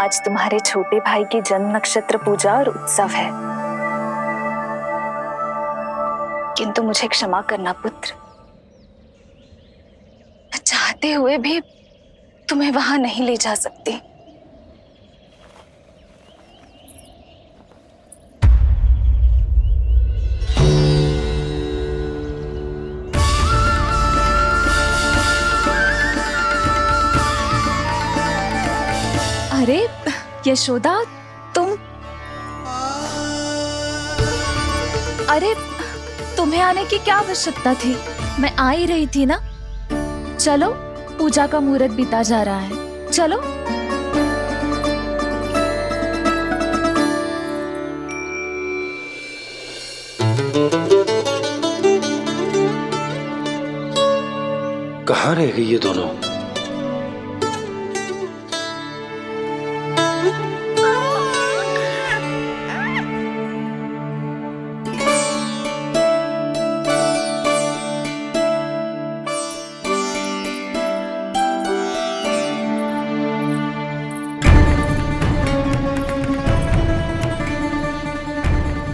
आज तुम्हारे छोटे भाई की जन्म नक्षत्र पूजा और उत्सव है, किंतु मुझे क्षमा करना पुत्र, मैं चाहते हुए भी तुम्हें वहां नहीं ले जा सकती। अरे यशोदा, अरे तुम्हें आने की क्या आवश्यकता थी? मैं आ ही रही थी ना। चलो, पूजा का मुहूर्त बीता जा रहा है, चलो। कहाँ रह गई ये दोनों?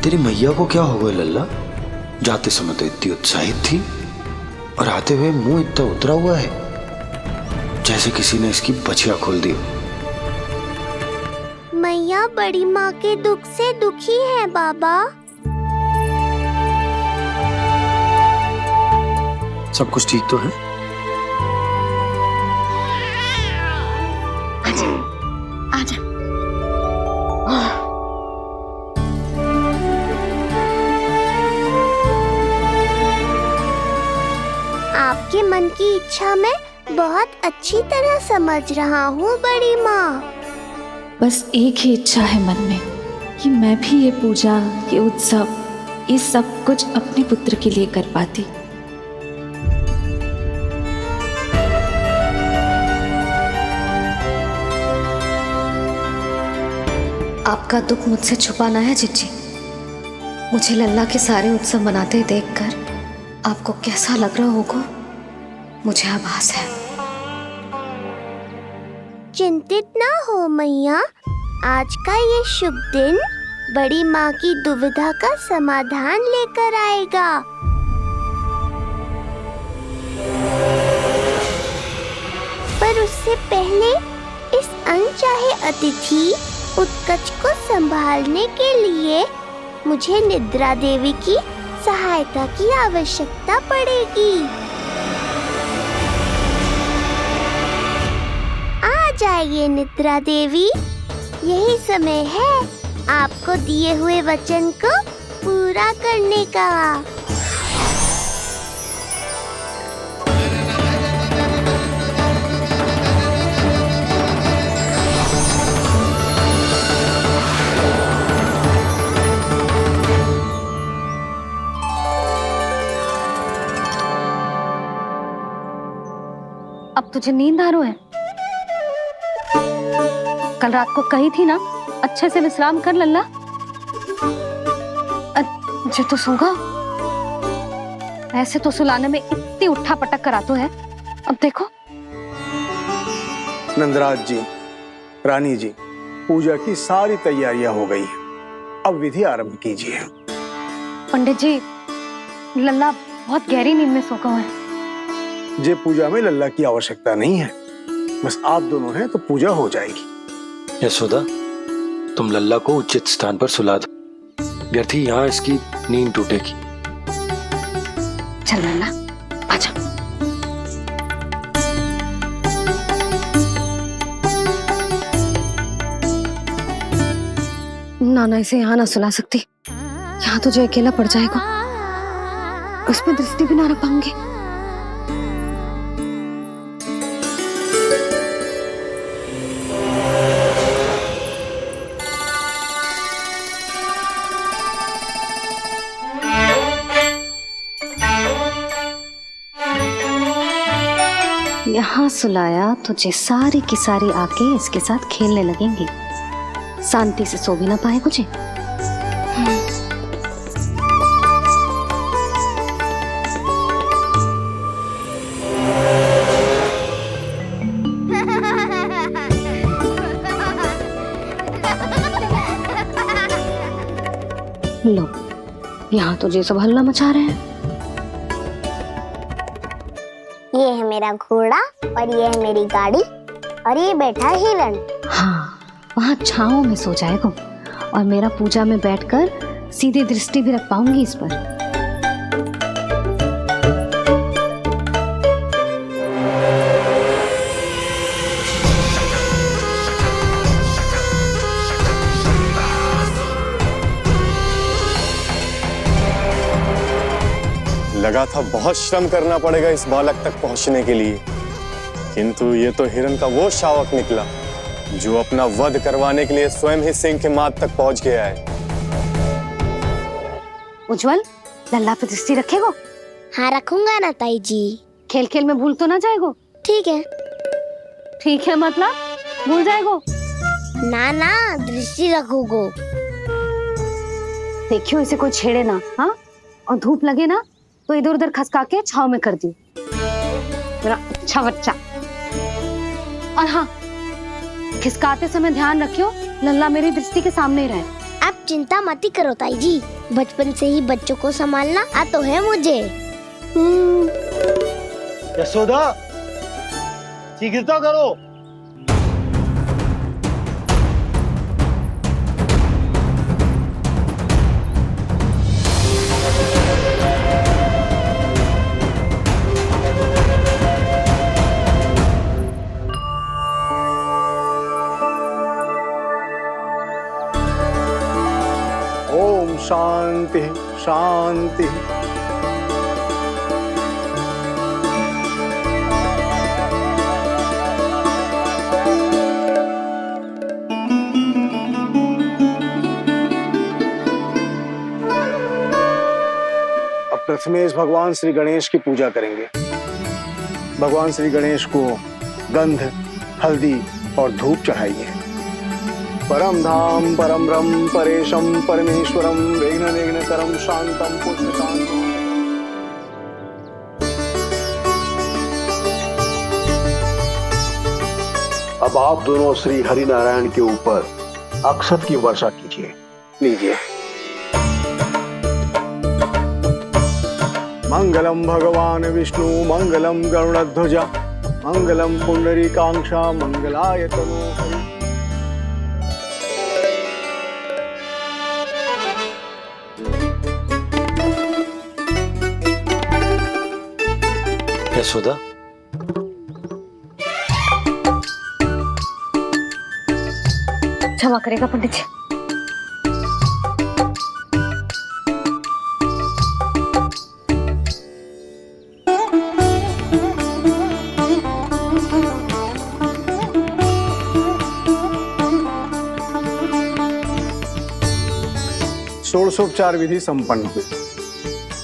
तेरी मैया को क्या हो गया लल्ला? जाते समय तो इतनी उत्साहित थी और आते हुए मुंह इतना उतरा हुआ है जैसे किसी ने इसकी बचिया खोल दी। मैया बड़ी माँ के दुख से दुखी है बाबा। सब कुछ ठीक तो है? आजा। आपके मन की इच्छा मैं बहुत अच्छी तरह समझ रहा हूँ बड़ी माँ। बस एक ही इच्छा है मन में कि मैं भी ये पूजा, ये उत्सव, ये सब कुछ अपने पुत्र के लिए कर पाती। आपका दुख मुझसे छुपाना है जिज्जी। मुझे लल्ला के सारे उत्सव मनाते देखकर आपको कैसा लग रहा होगा, मुझे आभास है। चिंतित ना हो मैया, आज का ये शुभ दिन बड़ी माँ की दुविधा का समाधान लेकर आएगा। पर उससे पहले इस अनचाहे अतिथि उत्कच को संभालने के लिए मुझे निद्रा देवी की सहायता की आवश्यकता पड़ेगी। आ जाइए निद्रा देवी, यही समय है आपको दिए हुए वचन को पूरा करने का। अब तुझे नींद आ रहा है? कल रात को कही थी ना अच्छे से विश्राम कर लल्ला। जो तो सोगा, ऐसे तो सुलाने में इतनी उठा पटक करा तो है। अब देखो। नंदराज जी, रानी जी, पूजा की सारी तैयारियां हो गई हैं। अब विधि आरंभ कीजिए। पंडित जी, लल्ला बहुत गहरी नींद में सो गया है। जे पूजा में लल्ला की आवश्यकता नहीं है, बस आप दोनों हैं तो पूजा हो जाएगी। यशोदा, तुम लल्ला को उचित स्थान पर सुला दो, व्यर्थ ही यहाँ इसकी नींद टूटेगी। चल लल्ला, आजा। नाना इसे यहाँ ना सुला सकती, यहाँ तो जो अकेला पड़ जाएगा, उसमें दृष्टि भी ना रख पाऊंगी। यहाँ सुलाया तो जे सारी की सारी आके इसके साथ खेलने लगेंगी, शांति से सो भी ना पाए कुछ। लो, यहाँ तो ये सब हल्ला मचा रहे हैं। ये है मेरा घोड़ा और ये है मेरी गाड़ी और ये बैठा है हिरण। हाँ, वहाँ छाँव में सो जाएगा और मेरा पूजा में बैठकर सीधी दृष्टि भी रख पाऊंगी इस पर। लगा था बहुत श्रम करना पड़ेगा इस बालक तक पहुंचने के लिए, किंतु ये तो हिरण का वो शावक निकला जो अपना वध करवाने के लिए स्वयं ही सिंह के माथ तक पहुंच गया है। उज्जवल, लल्ला पे दृष्टि रखेगो? हाँ रखूंगा ना ताई जी। खेल खेल में भूल तो ना जाएगो? ठीक है। ठीक है मतलब भूल जाएगो? ना ना, दृष्टि रखोगो। देखियो इसे कोई छेड़े ना, हाँ? और धूप लगे ना तो इधर उधर खसका के छाव में कर दी। मेरा अच्छा बच्चा। और हाँ, खिसकाते समय ध्यान रखियो लल्ला मेरी दृष्टि के सामने ही रहे। आप चिंता मत ही करो ताई जी, बचपन से ही बच्चों को संभालना आता है मुझे। यशोदा, शीघ्रता करो। ओम शांति शांति। अब प्रथमेश भगवान श्री गणेश की पूजा करेंगे। भगवान श्री गणेश को गंध, हल्दी और धूप चाहिए। परम धाम परम ब्रह्म परेशम परमेश्वरम विघ्न निघ्नकरम शांतम पुष्टकांतम। अब आप दोनों श्री हरि नारायण के ऊपर अक्षत की वर्षा कीजिए। लीजिए। मंगलम भगवान विष्णु मंगलम गरुड़ध्वजा मंगलम पुंडरीकाक्षा मंगलाय तनोहरि। यशोदा, क्षमा करेगा पंडित जी। षोडशोपचार विधि संपन्न हुई।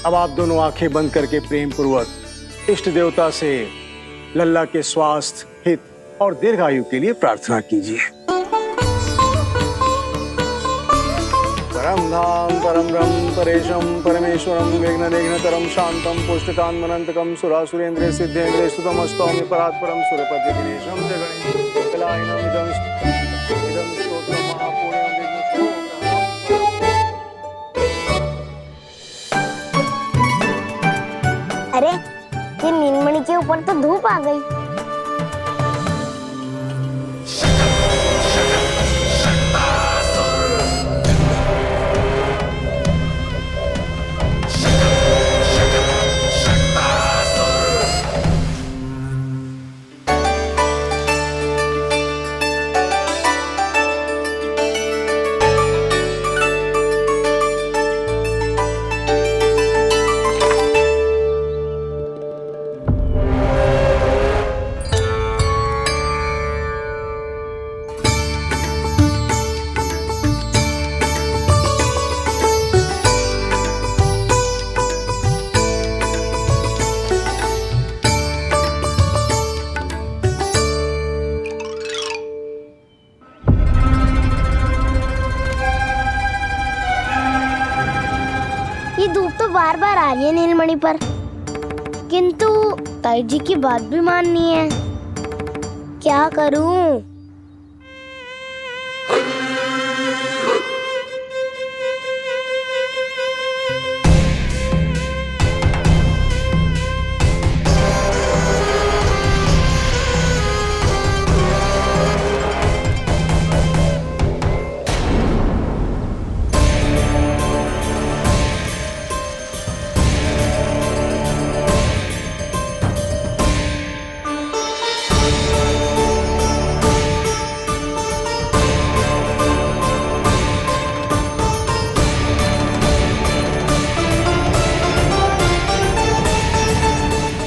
अब आप दोनों आंखें बंद करके प्रेम पूर्वक इष्ट देवता से लल्ला के स्वास्थ्य, हित और दीर्घायु के लिए प्रार्थना कीजिए। परम धाम परम ब्रह्म परेशम परमेश्वरम विघ्न निघ्नकरम शांतम पुष्टकांतमनंतकम सुरासुरेंद्र सिद्धेंद्र स्तुतम स्तौम्य परात्परम सुरपति दिनेशम जगणेश कलायनम इदं स्तोत्रम महापुण्यम विघ्नशो। अरे ये नीलमणि के ऊपर तो धूप आ गई। ये धूप तो बार बार आ रही है नीलमणि पर, किंतु ताई जी की बात भी माननी है। क्या करूं? 「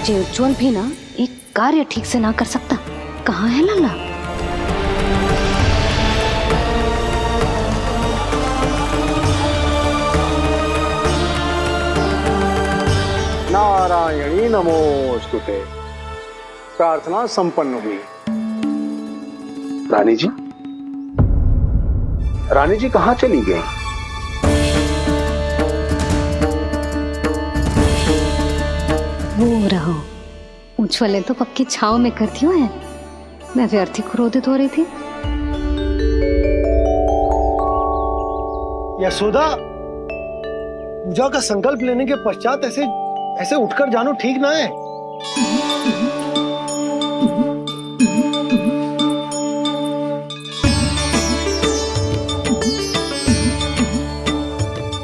जे उज्जवल भी ना एक कार्य ठीक से ना कर सकता। कहाँ है लल्ला? नारायणी नमोस्तुते। प्रार्थना संपन्न हुई। रानी जी, रानी जी कहाँ चली गई? वो रहो, उज्जवल तो पक्की छाव में करती हूँ। मैं व्यर्थ ही क्रोधित हो रही थी। यशोदा, पूजा का संकल्प लेने के पश्चात ऐसे ऐसे उठकर जानो ठीक ना है।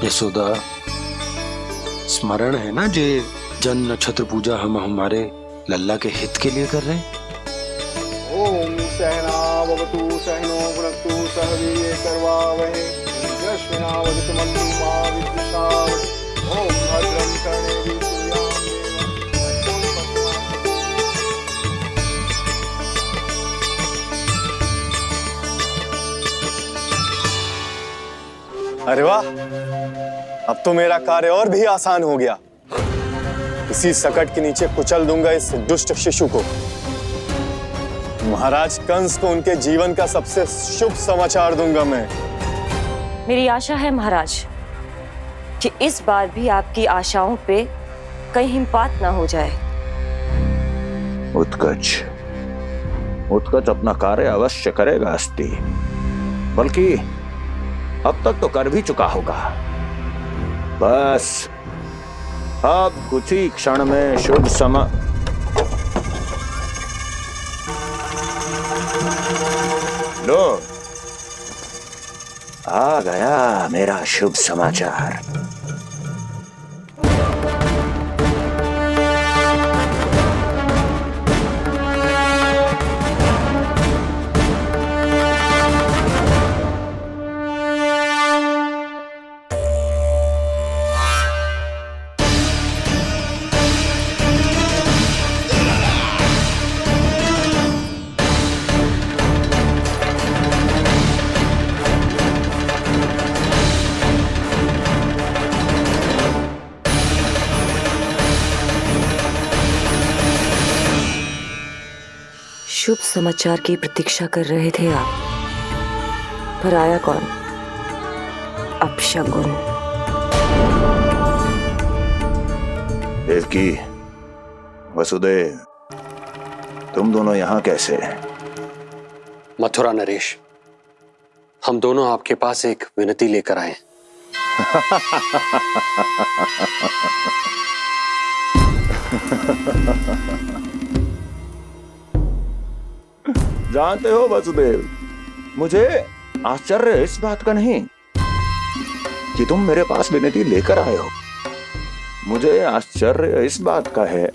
यशोदा, स्मरण है ना जे जन नक्षत्र पूजा हम हमारे लल्ला के हित के लिए कर रहे हैं। ओम सहना भवतु सहनो भुनक्तु सह वीर्यं करवावहै तेजस्विनावधीतमस्तु मा विद्विषावहै। ओम भद्रं कर्णेभिः सूर्यां अरे वाह, अब तो मेरा कार्य और भी आसान हो गया। इसी सकट के नीचे कुचल दूंगा इस दुष्ट शिशु को। महाराज कंस को उनके जीवन का सबसे शुभ समाचार दूंगा मैं। मेरी आशा है महाराज कि इस बार भी आपकी आशाओं पे कहीं हिमपात ना हो जाए। उत्कच उत्कच अपना कार्य अवश्य करेगा अस्ति, बल्कि अब तक तो कर भी चुका होगा। बस अब कुछ ही क्षण में शुभ समय। लो, आ गया मेरा शुभ समाचार। शुभ समाचार की प्रतीक्षा कर रहे थे आप, पर आया कौन? अपशगुन। देवकी, वसुदेव, तुम दोनों यहाँ कैसे? मथुरा नरेश, हम दोनों आपके पास एक विनती लेकर आए। जानते हो वसुदेव, मुझे आश्चर्य इस बात का नहीं कि तुम मेरे पास विनती लेकर आए हो। मुझे आश्चर्य इस बात का है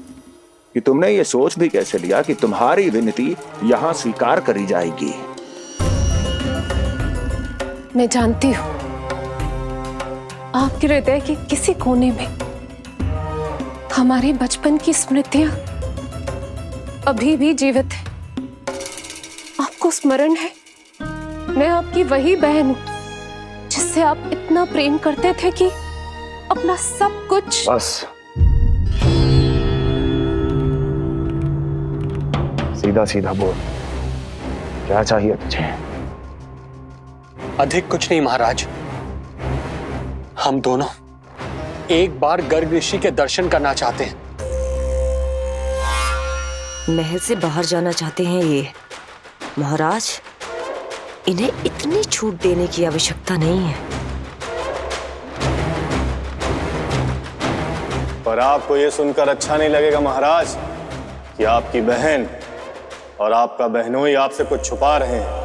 कि तुमने ये सोच भी कैसे लिया कि तुम्हारी विनती यहां स्वीकार करी जाएगी। मैं जानती हूं आपके हृदय के किसी कोने में हमारे बचपन की स्मृतियां अभी भी जीवित है। आपको स्मरण है, मैं आपकी वही बहन हूं जिससे आप इतना प्रेम करते थे कि अपना सब कुछ। बस सीधा सीधा बोल, क्या चाहिए तुझे? अधिक कुछ नहीं महाराज, हम दोनों एक बार गर्ग ऋषि के दर्शन करना चाहते हैं। महल से बाहर जाना चाहते हैं ये। महाराज, इन्हें इतनी छूट देने की आवश्यकता नहीं है। पर आपको यह सुनकर अच्छा नहीं लगेगा महाराज कि आपकी बहन और आपका बहनोई आपसे कुछ छुपा रहे हैं।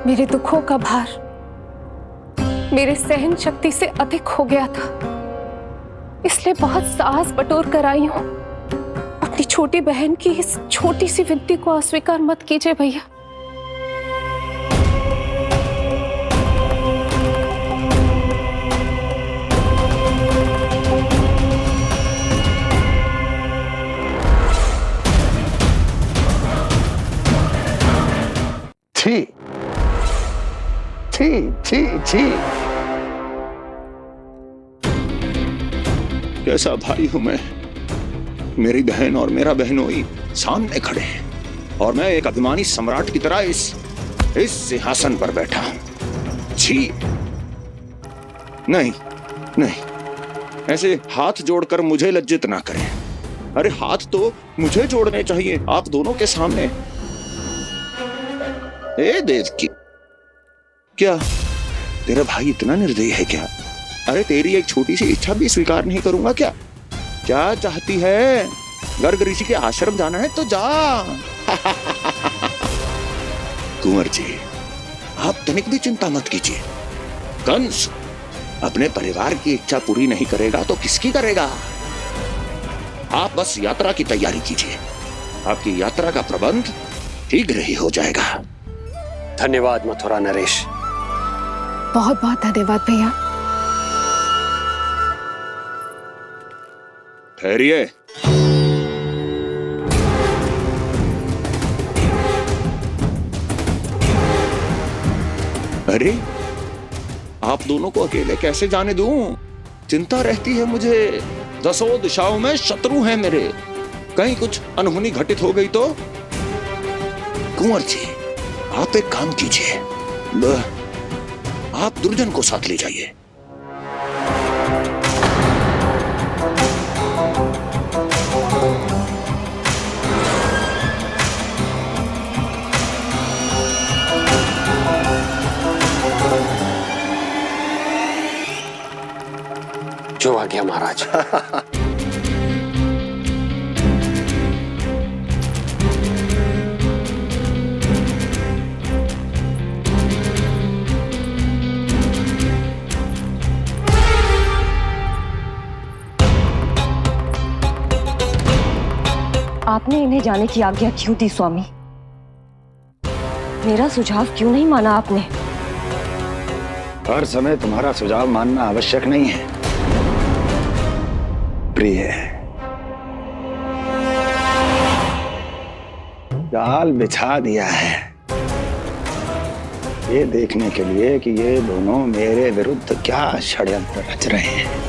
मेरे दुखों का भार मेरे सहन शक्ति से अधिक हो गया था, इसलिए बहुत साहस बटोर कर आई हूं। अपनी छोटी बहन की इस छोटी सी विनती को अस्वीकार मत कीजिए भैया। छी। कैसा भाई हूं मैं। मेरी बहन और मेरा बहनोई सामने खड़े हैं और मैं एक अभिमानी सम्राट की तरह इस सिंहासन पर बैठा हूं। छी। नहीं नहीं, ऐसे हाथ जोड़कर मुझे लज्जित ना करें। अरे हाथ तो मुझे जोड़ने चाहिए आप दोनों के सामने। ए देवकी, क्या तेरा भाई इतना निर्दयी है क्या? अरे तेरी एक छोटी सी इच्छा भी स्वीकार नहीं करूंगा क्या? क्या चाहती है? गर्ग ऋषि के आश्रम जाना है तो जा। कुंवर जी, आप तनिक भी चिंता मत कीजिए। कंस अपने परिवार की इच्छा पूरी नहीं करेगा तो किसकी करेगा? आप बस यात्रा की तैयारी कीजिए। आपकी यात्रा का प्रबंध शीघ्र ही हो जाएगा। धन्यवाद मथुरा नरेश। बहुत बहुत धन्यवाद भैया। ठहरिए। अरे आप दोनों को अकेले कैसे जाने दूं? चिंता रहती है मुझे। दसों दिशाओं में शत्रु हैं मेरे। कहीं कुछ अनहोनी घटित हो गई तो? कुंवर जी, आप एक काम कीजिए, आप दुर्जन को साथ ले जाइए। जो आ गया महाराज। आपने इन्हें जाने की आज्ञा क्यों दी स्वामी? मेरा सुझाव क्यों नहीं माना आपने? हर समय तुम्हारा सुझाव मानना आवश्यक नहीं है प्रिय। जाल बिछा दिया है ये देखने के लिए कि ये दोनों मेरे विरुद्ध क्या षड्यंत्र रच रहे हैं।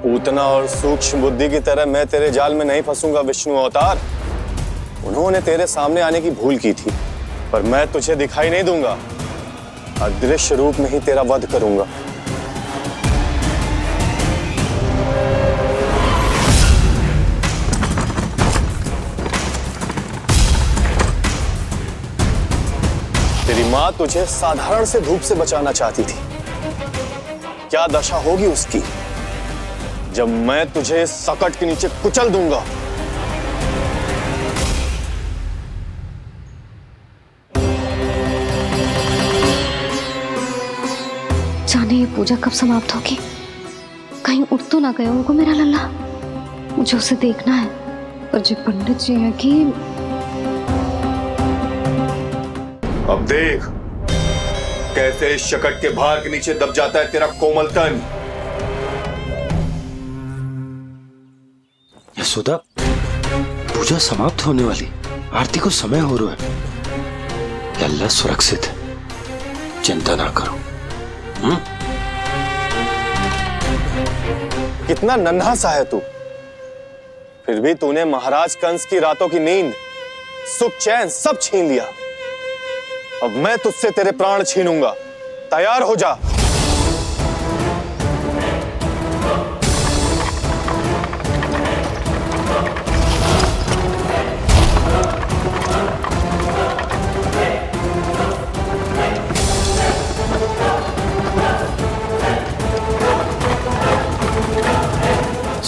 पूतना और सूक्ष्म बुद्धि की तरह मैं तेरे जाल में नहीं फंसूंगा विष्णु अवतार। उन्होंने तेरे सामने आने की भूल की थी, पर मैं तुझे दिखाई नहीं दूंगा। अदृश्य रूप में ही तेरा वध करूंगा। तेरी मां तुझे साधारण से धूप से बचाना चाहती थी। क्या दशा होगी उसकी जब मैं तुझे इस सकट के नीचे कुचल दूंगा। जाने ये पूजा कब समाप्त होगी? कहीं उठ तो ना गया उनको मेरा लल्ला। मुझे उसे देखना है। पर जो पंडित जी है कि अब देख कैसे इस शकट के भार के नीचे दब जाता है तेरा कोमल तन। यशोदा, पूजा समाप्त होने वाली, आरती को समय हो रहा है। अल्लाह सुरक्षित है, चिंता ना करो। कितना नन्हा सा है तू, फिर भी तूने महाराज कंस की रातों की नींद, सुख चैन सब छीन लिया। अब मैं तुझसे तेरे प्राण छीनूंगा। तैयार हो जा।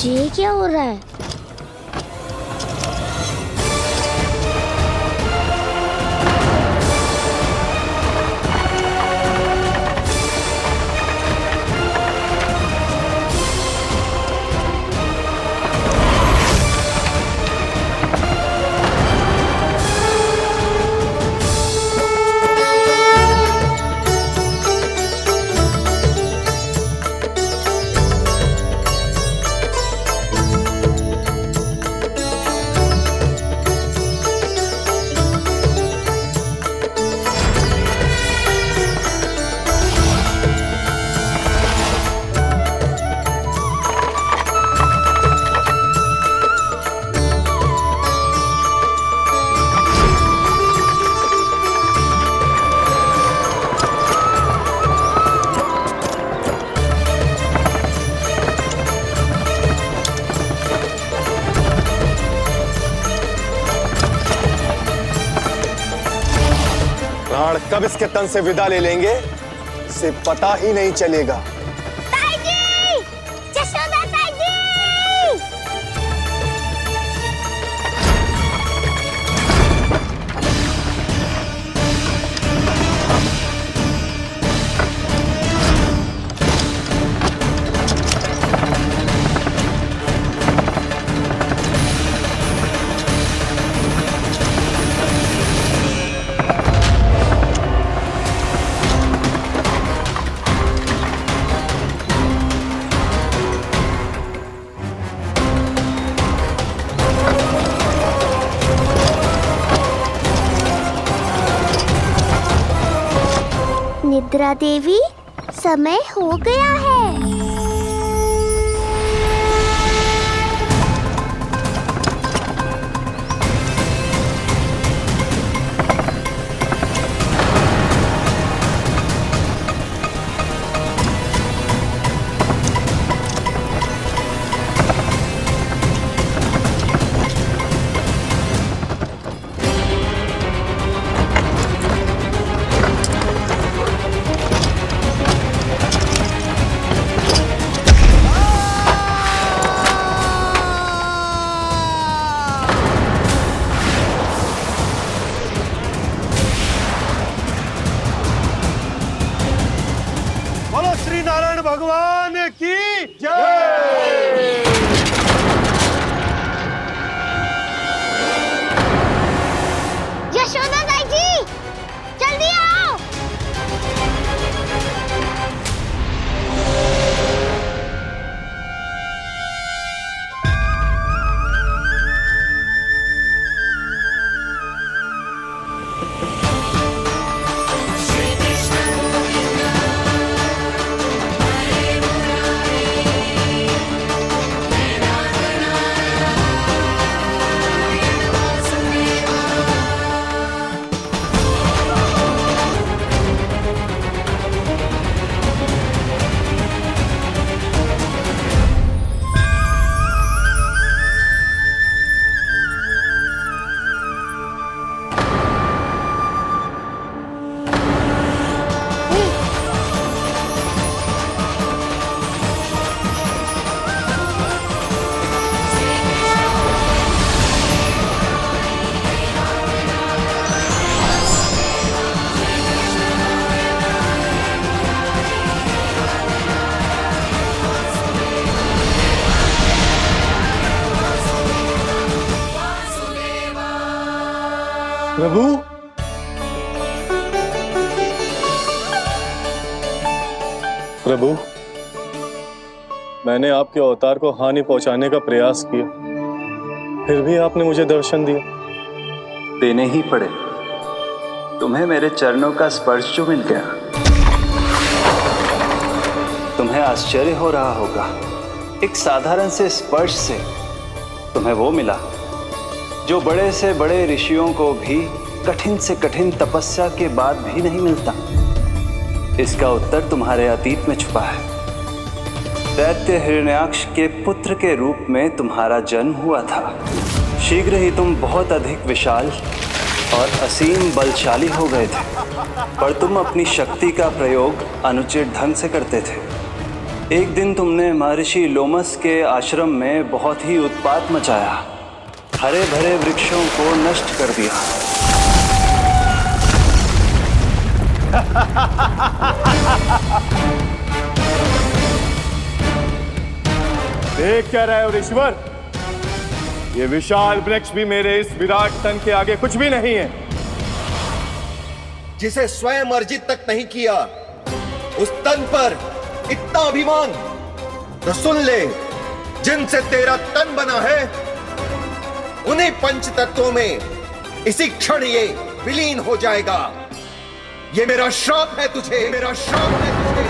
ये क्या हो रहा है? प्राण कब इसके तन से विदा ले लेंगे इसे पता ही नहीं चलेगा। ताई जी! जशोदा ताई जी! निद्रा देवी, समय हो गया है। बोलो श्री नारायण भगवान की जय। यशोदा ताई जी, जल्दी आओ। प्रभु, प्रभु, मैंने आपके अवतार को हानि पहुंचाने का प्रयास किया, फिर भी आपने मुझे दर्शन दिया। देने ही पड़े। तुम्हें मेरे चरणों का स्पर्श जो मिल गया, तुम्हें आश्चर्य हो रहा होगा। एक साधारण से स्पर्श से तुम्हें वो मिला जो बड़े से बड़े ऋषियों को भी कठिन से कठिन तपस्या के बाद भी नहीं मिलता। इसका उत्तर तुम्हारे अतीत में छुपा है। दैत्य हिरण्याक्ष के पुत्र के रूप में तुम्हारा जन्म हुआ था। शीघ्र ही तुम बहुत अधिक विशाल और असीम बलशाली हो गए थे, पर तुम अपनी शक्ति का प्रयोग अनुचित ढंग से करते थे। एक दिन तुमने महर्षि लोमस के आश्रम में बहुत ही उत्पात मचाया, हरे भरे वृक्षों को नष्ट कर दिया। देख क्या रहे हो ऋषिवर? ये विशाल वृक्ष भी मेरे इस विराट तन के आगे कुछ भी नहीं है। जिसे स्वयं अर्जित तक नहीं किया, उस तन पर इतना अभिमान, तो सुन ले, जिनसे तेरा तन बना है उन्हीं पंच तत्वों में इसी क्षण ये विलीन हो जाएगा। ये मेरा श्राप है तुझे, मेरा श्राप है तुझे।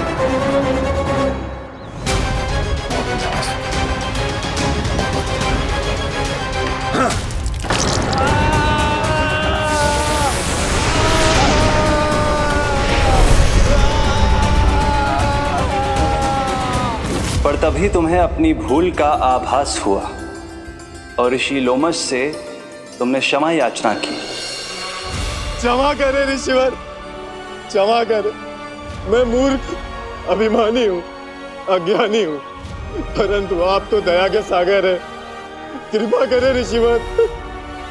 पर तभी तुम्हें अपनी भूल का आभास हुआ और ऋषि लोमस से तुमने क्षमा याचना की। क्षमा करे ऋषिवर, क्षमा कर, मैं मूर्ख, अभिमानी हूँ, अज्ञानी हूँ, परंतु आप तो दया के सागर है। कृपा करे ऋषिवर,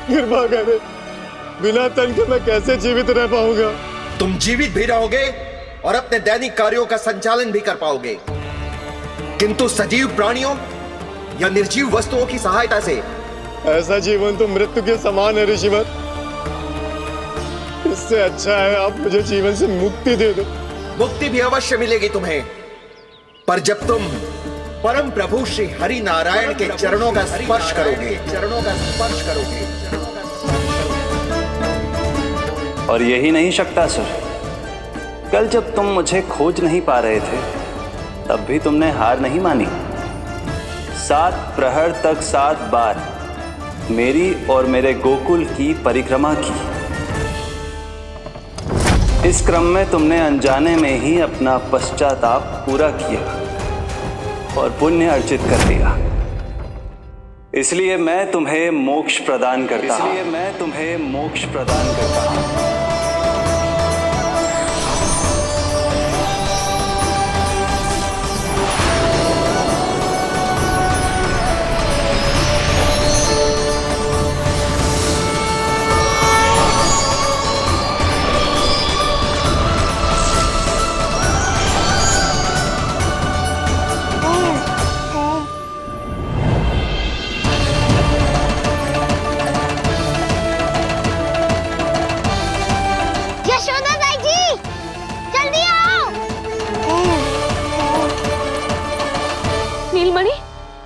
कृपा करे। बिना तन के मैं कैसे जीवित रह पाऊंगा? तुम जीवित भी रहोगे और अपने दैनिक कार्यों का संचालन भी कर पाओगे, किंतु सजीव प्राणियों या निर्जीव वस्तुओं की सहायता से ऐसा जीवन तो मृत्यु के समान है ऋषिवर। इससे अच्छा है आप मुझे जीवन से मुक्ति दे दो। मुक्ति भी अवश्य मिलेगी तुम्हें, पर जब तुम परम प्रभु श्री हरि नारायण के चरणों का स्पर्श करोगे, चरणों का स्पर्श करोगे। और यही नहीं शक्तासुर, कल जब तुम मुझे खोज नहीं पा रहे थे तब भी तुमने हार नहीं मानी। 7 प्रहर तक 7 बार मेरी और मेरे गोकुल की परिक्रमा की। इस क्रम में तुमने अनजाने में ही अपना पश्चाताप पूरा किया और पुण्य अर्जित कर लिया। इसलिए मैं तुम्हें मोक्ष प्रदान करता हूं। इसलिए मैं तुम्हें मोक्ष प्रदान करता हूं।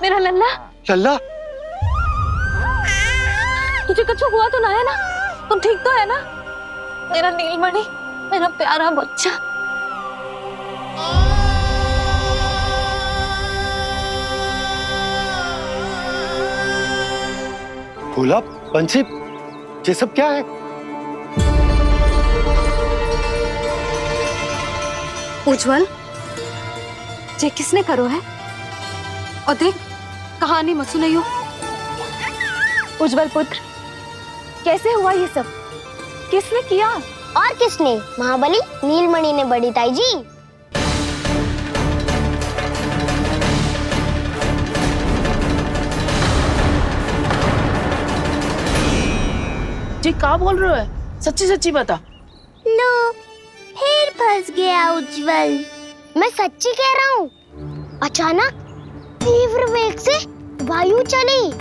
मेरा लल्ला, लल्ला, तुझे कुछ हुआ तो ना है ना? तुम ठीक तो है ना? मेरा नीलमणि, मेरा प्यारा बच्चा। भोला, बंसी, ये सब क्या है? उज्जवल, ये किसने करो है? और देख, कहानी मत सुनाइयो। उज्जवल पुत्र, कैसे हुआ ये सब? किसने किया? और किसने? महाबली नीलमणि ने, बड़ी ताई जी। जी क्या बोल रहे हो? सच्ची सच्ची बता। लो, फिर फंस गया उज्जवल। मैं सच्ची कह रहा हूँ। अचानक तीव्र वेग से वायु चली,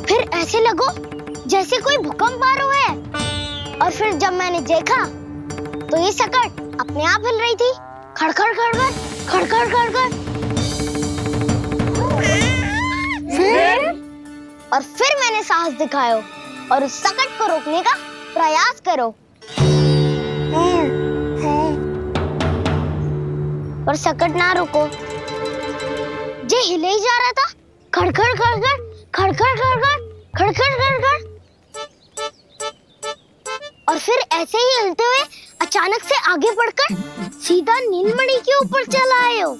फिर ऐसे लगो जैसे कोई भूकंप आ रहा है। और फिर जब मैंने देखा तो ये सकट अपने आप हिल रही थी, खड़खड़ खड़खड़ खड़खड़ खड़खड़। फिर मैंने साहस दिखाया और उस सकट को रोकने का प्रयास करो, पर सकट ना रुको, जे हिले ही जा रहा था, खड़खड़ खड़खड़ खड़खड़ खड़खड़ खड़खड़ खड़खड़। और फिर ऐसे ही हिलते हुए अचानक से आगे बढ़कर सीधा नीलमणि के ऊपर चला आए हो।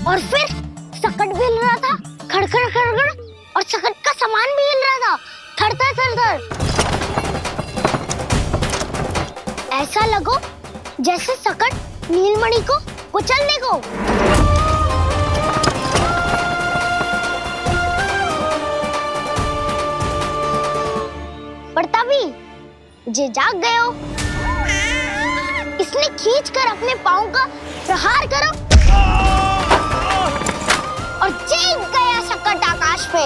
और फिर सकट भी हिल रहा था, खड़खड़ खड़खड़, और सकट का सामान भी हिल रहा था, थरथर थरथर। ऐसा लगो जैसे सकट नीलमणि को कुचलने को। पर तभी जे जाग गए हो, इसने खींचकर अपने पांव का प्रहार करो और चीख गया सकट आकाश पे।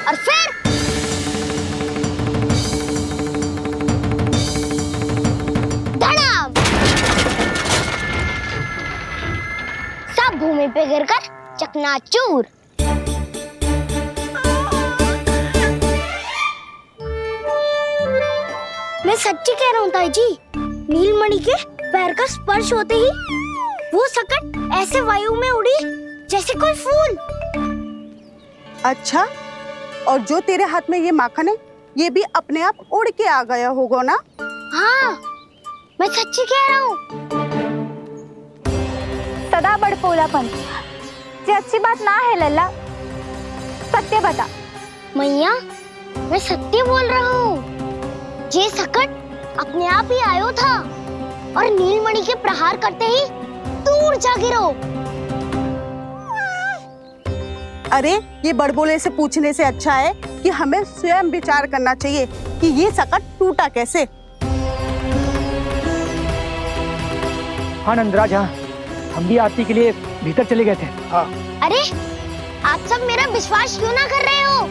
और फिर धड़ाम, सब भूमि पे गिरकर चकनाचूर। मैं सच्ची कह रहा हूँ ताई जी, नीलमणि के पैर का स्पर्श होते ही वो सकट ऐसे वायु में उड़ी जैसे कोई फूल। अच्छा, और जो तेरे हाथ में ये माखन है, ये भी अपने आप उड़ के आ गया होगा ना? हाँ, मैं सच्ची कह रहा हूँ। सदा बड़पोलापन, ये अच्छी बात ना है लल्ला। सत्य बता। मैया, मैं सत्य बोल रहा हूँ। ये सकट अपने आप ही आयो था और नीलमणि के प्रहार करते ही दूर जा गिरो। अरे ये बड़बोले से पूछने से अच्छा है कि हमें स्वयं विचार करना चाहिए कि ये सकट टूटा कैसे। हाँ नंदराज, हाँ हम भी आरती के लिए भीतर चले गए थे। हाँ। अरे आप सब मेरा विश्वास क्यों ना कर रहे हो?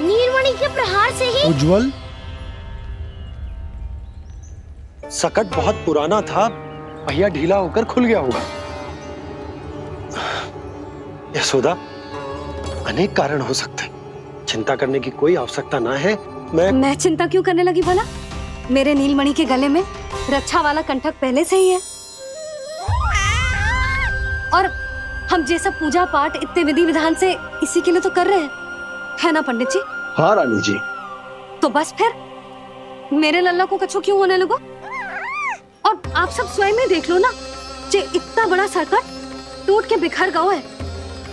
नीलमणि के प्रहार से ही उज्जवल, सकट बहुत पुराना था, पहिया ढीला होकर खुल गया होगा। यशोदा, अनेक कारण हो सकते हैं, चिंता करने की कोई आवश्यकता ना है। मैं चिंता क्यों करने लगी भला? मेरे नीलमणि के गले में रक्षा वाला कंठक पहले से ही है, और हम ये सब पूजा पाठ इतने विधि विधान से इसी के लिए तो कर रहे हैं, है ना पंडित जी? हाँ रानी जी। तो बस फिर मेरे लल्ला को कछु क्यों होने लगो? और आप सब स्वयं ही देख लो ना, जे इतना बड़ा सकट टूट के बिखर गया है,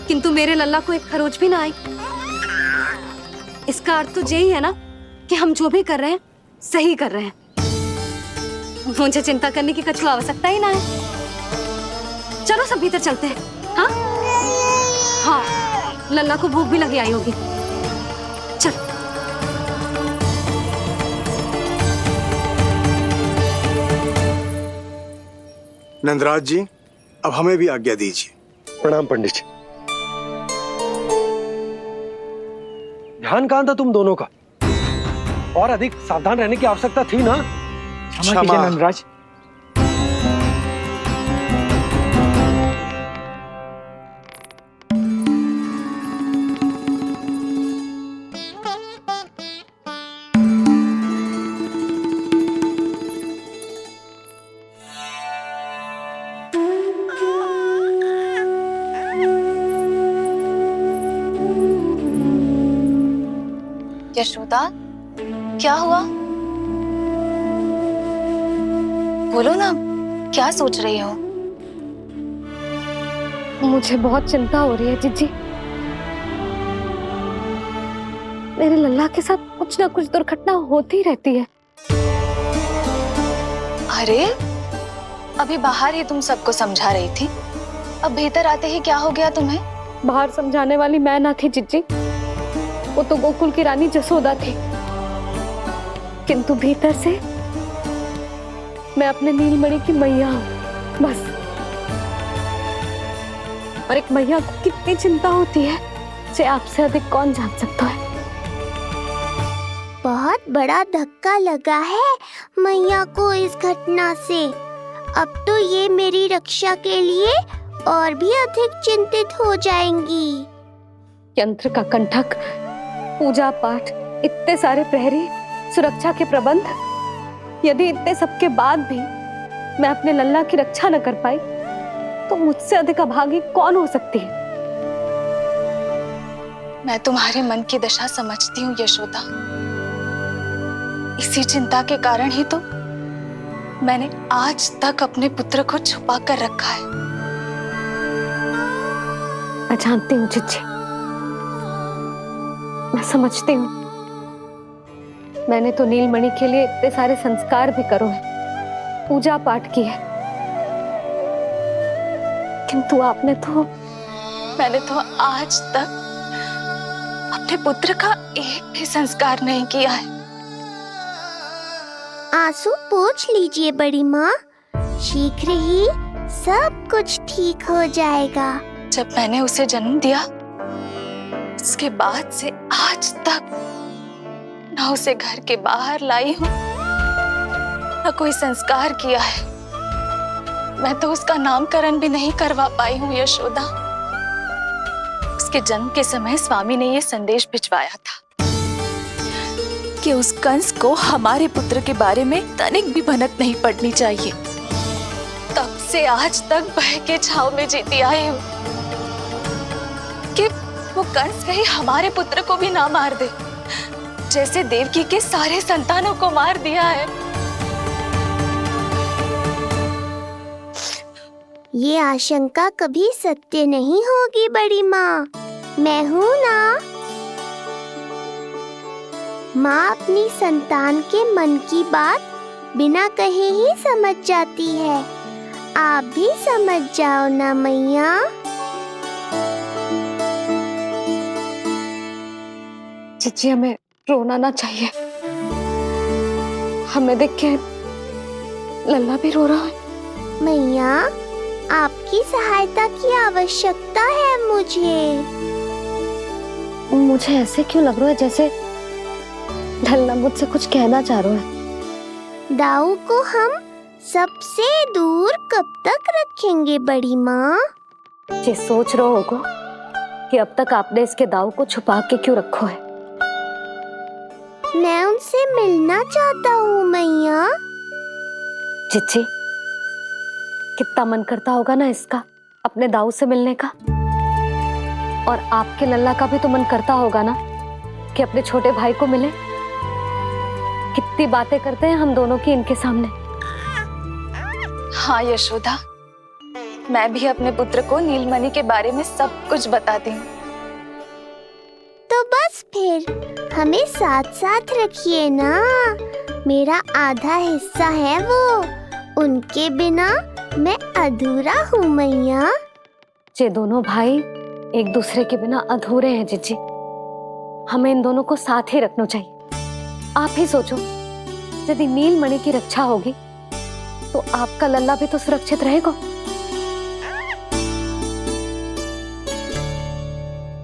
किंतु मेरे लल्ला को एक खरोच भी ना आई। इसका अर्थ तो यही है ना कि हम जो भी कर रहे हैं सही कर रहे हैं। मुझे चिंता करने की कछु आवश्यकता ही ना है। चलो सब भीतर चलते हैं। हाँ हाँ, लल्ला को भूख भी लगी आई होगी। चल। नंदराज जी, अब हमें भी आज्ञा दीजिए। प्रणाम पंडित जी। ध्यान कहाँ था तुम दोनों का? और अधिक सावधान रहने की आवश्यकता थी ना? क्षमा कीजिए नंदराज। यशोदा, क्या हुआ? बोलो ना, क्या सोच रही हो? मुझे बहुत चिंता हो रही है जीजी। मेरे लल्ला के साथ कुछ ना कुछ दुर्घटना होती रहती है। अरे, अभी बाहर ही तुम सबको समझा रही थी, अब भीतर आते ही क्या हो गया तुम्हें? बाहर समझाने वाली मैं ना थी जीजी, वो तो गोकुल की रानी जसोदा थी, किंतु भीतर से मैं अपने नीलमणि की मैया हूँ, बस। और एक मैया को कितनी चिंता होती है, इसे आपसे अधिक कौन जान सकता है। बहुत बड़ा धक्का लगा है मैया को इस घटना से। अब तो ये मेरी रक्षा के लिए और भी अधिक चिंतित हो जाएंगी। यंत्र का कंठक, पूजा पाठ, इतने सारे प्रहरी, सुरक्षा के प्रबंध, यदि इतने सबके बाद भी मैं अपने लल्ला की रक्षा न कर पाई तो मुझसे अधिक अभागी कौन हो सकती है? मैं तुम्हारे मन की दशा समझती हूँ यशोदा। इसी चिंता के कारण ही तो मैंने आज तक अपने पुत्र को छुपा कर रखा है। मैं जानती हूँ जीजी, मैं समझती हूँ। मैंने तो नीलमणि के लिए इतने सारे संस्कार भी करो है, पूजा पाठ की है, किंतु मैंने तो आज तक अपने पुत्र का एक भी संस्कार नहीं किया है। आंसू पोंछ लीजिए बड़ी माँ, शीघ्र ही सब कुछ ठीक हो जाएगा। जब मैंने उसे जन्म दिया, उसके बाद से आज तक न उसे घर के बाहर लाई हूं, न कोई संस्कार किया है। मैं तो उसका नामकरण भी नहीं करवा पाई हूँ यशोदा। उसके जन्म के समय स्वामी ने ये संदेश भिजवाया था कि उस कंस को हमारे पुत्र के बारे में तनिक भी भनक नहीं पड़नी चाहिए। तब से आज तक भय के छाव में जीती आई हूँ कि वो कंस कहीं हमारे पुत्र को भी ना मार दे, जैसे देवकी के सारे संतानों को मार दिया है। ये आशंका कभी सत्य नहीं होगी बड़ी माँ, मैं हूँ ना। माँ अपनी संतान के मन की बात बिना कहे ही समझ जाती है। आप भी समझ जाओ ना मैया। जीजी हमें रोना ना चाहिए। हमें देख के लल्ला भी रो रहा है। मैया, आपकी सहायता की आवश्यकता है मुझे। मुझे ऐसे क्यों लग रहा है जैसे लल्ला मुझसे कुछ कहना चाह रहा है। दाऊ को हम सबसे दूर कब तक रखेंगे बड़ी माँ? ये सोच रहा होगा कि अब तक आपने इसके दाऊ को छुपा के क्यों रखो है। मैं उनसे मिलना चाहता हूँ मैया। चिच्ची, कितना मन करता होगा ना इसका अपने दाऊ से मिलने का। और आपके लल्ला का भी तो मन करता होगा ना कि अपने छोटे भाई को मिले। कितनी बातें करते हैं हम दोनों की इनके सामने। हाँ यशोदा, मैं भी अपने पुत्र को नीलमणि के बारे में सब कुछ बताती हूँ। तो बस फिर हमें साथ साथ रखिए ना। मेरा आधा हिस्सा है वो, उनके बिना मैं अधूरा हूँ मैया। ये दोनों भाई एक दूसरे के बिना अधूरे हैं जीजी। हमें इन दोनों को साथ ही रखना चाहिए। आप ही सोचो, यदि नीलमणि की रक्षा होगी तो आपका लल्ला भी तो सुरक्षित रहेगा।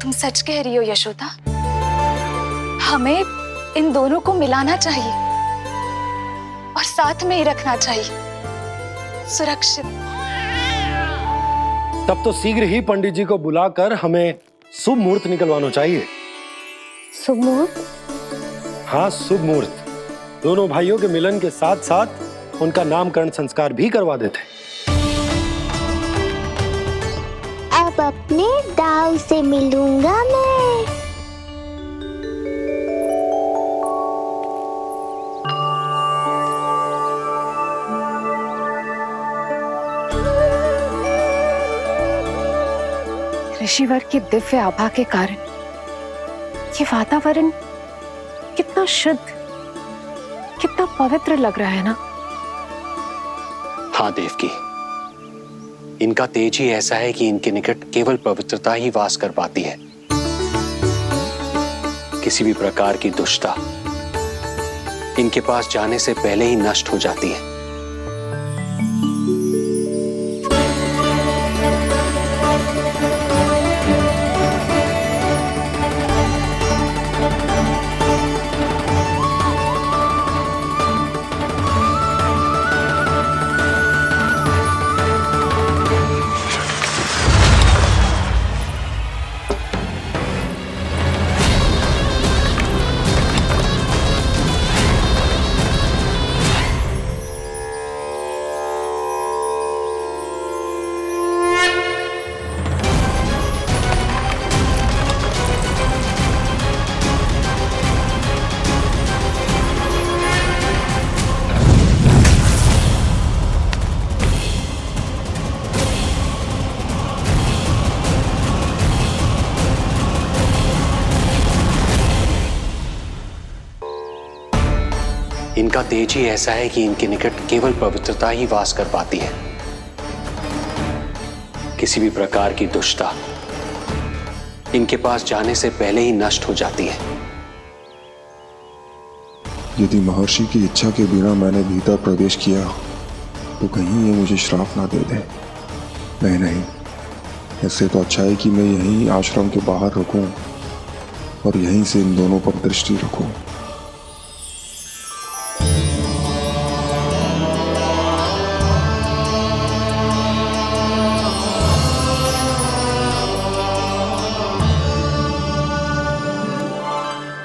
तुम सच कह रही हो यशोदा। हमें इन दोनों को मिलाना चाहिए और साथ में ही रखना चाहिए, सुरक्षित। तब तो शीघ्र ही पंडित जी को बुलाकर हमें शुभ मुहूर्त निकलवाना चाहिए। शुभ मुहूर्त? हाँ, शुभ मुहूर्त। दोनों भाइयों के मिलन के साथ साथ उनका नामकरण संस्कार भी करवा देते। अब अपने दाऊ से मिलूंगा मैं। ऋषिवर की दिव्य आभा के कारण ये वातावरण कितना शुद्ध, कितना पवित्र लग रहा है ना। हाँ देवकी, इनका तेज ही ऐसा है कि इनके निकट केवल पवित्रता ही वास कर पाती है। किसी भी प्रकार की दुष्टता इनके पास जाने से पहले ही नष्ट हो जाती है। इनका तेज ही ऐसा है कि इनके निकट केवल पवित्रता ही वास कर पाती है। किसी भी प्रकार की दुष्टता इनके पास जाने से पहले ही नष्ट हो जाती है। यदि महर्षि की इच्छा के बिना मैंने भीतर प्रवेश किया तो कहीं ये मुझे श्राप ना दे दे। नहीं, इससे तो अच्छा है कि मैं यहीं आश्रम के बाहर रुकूं और यहीं से इन दोनों पर दृष्टि रखूं।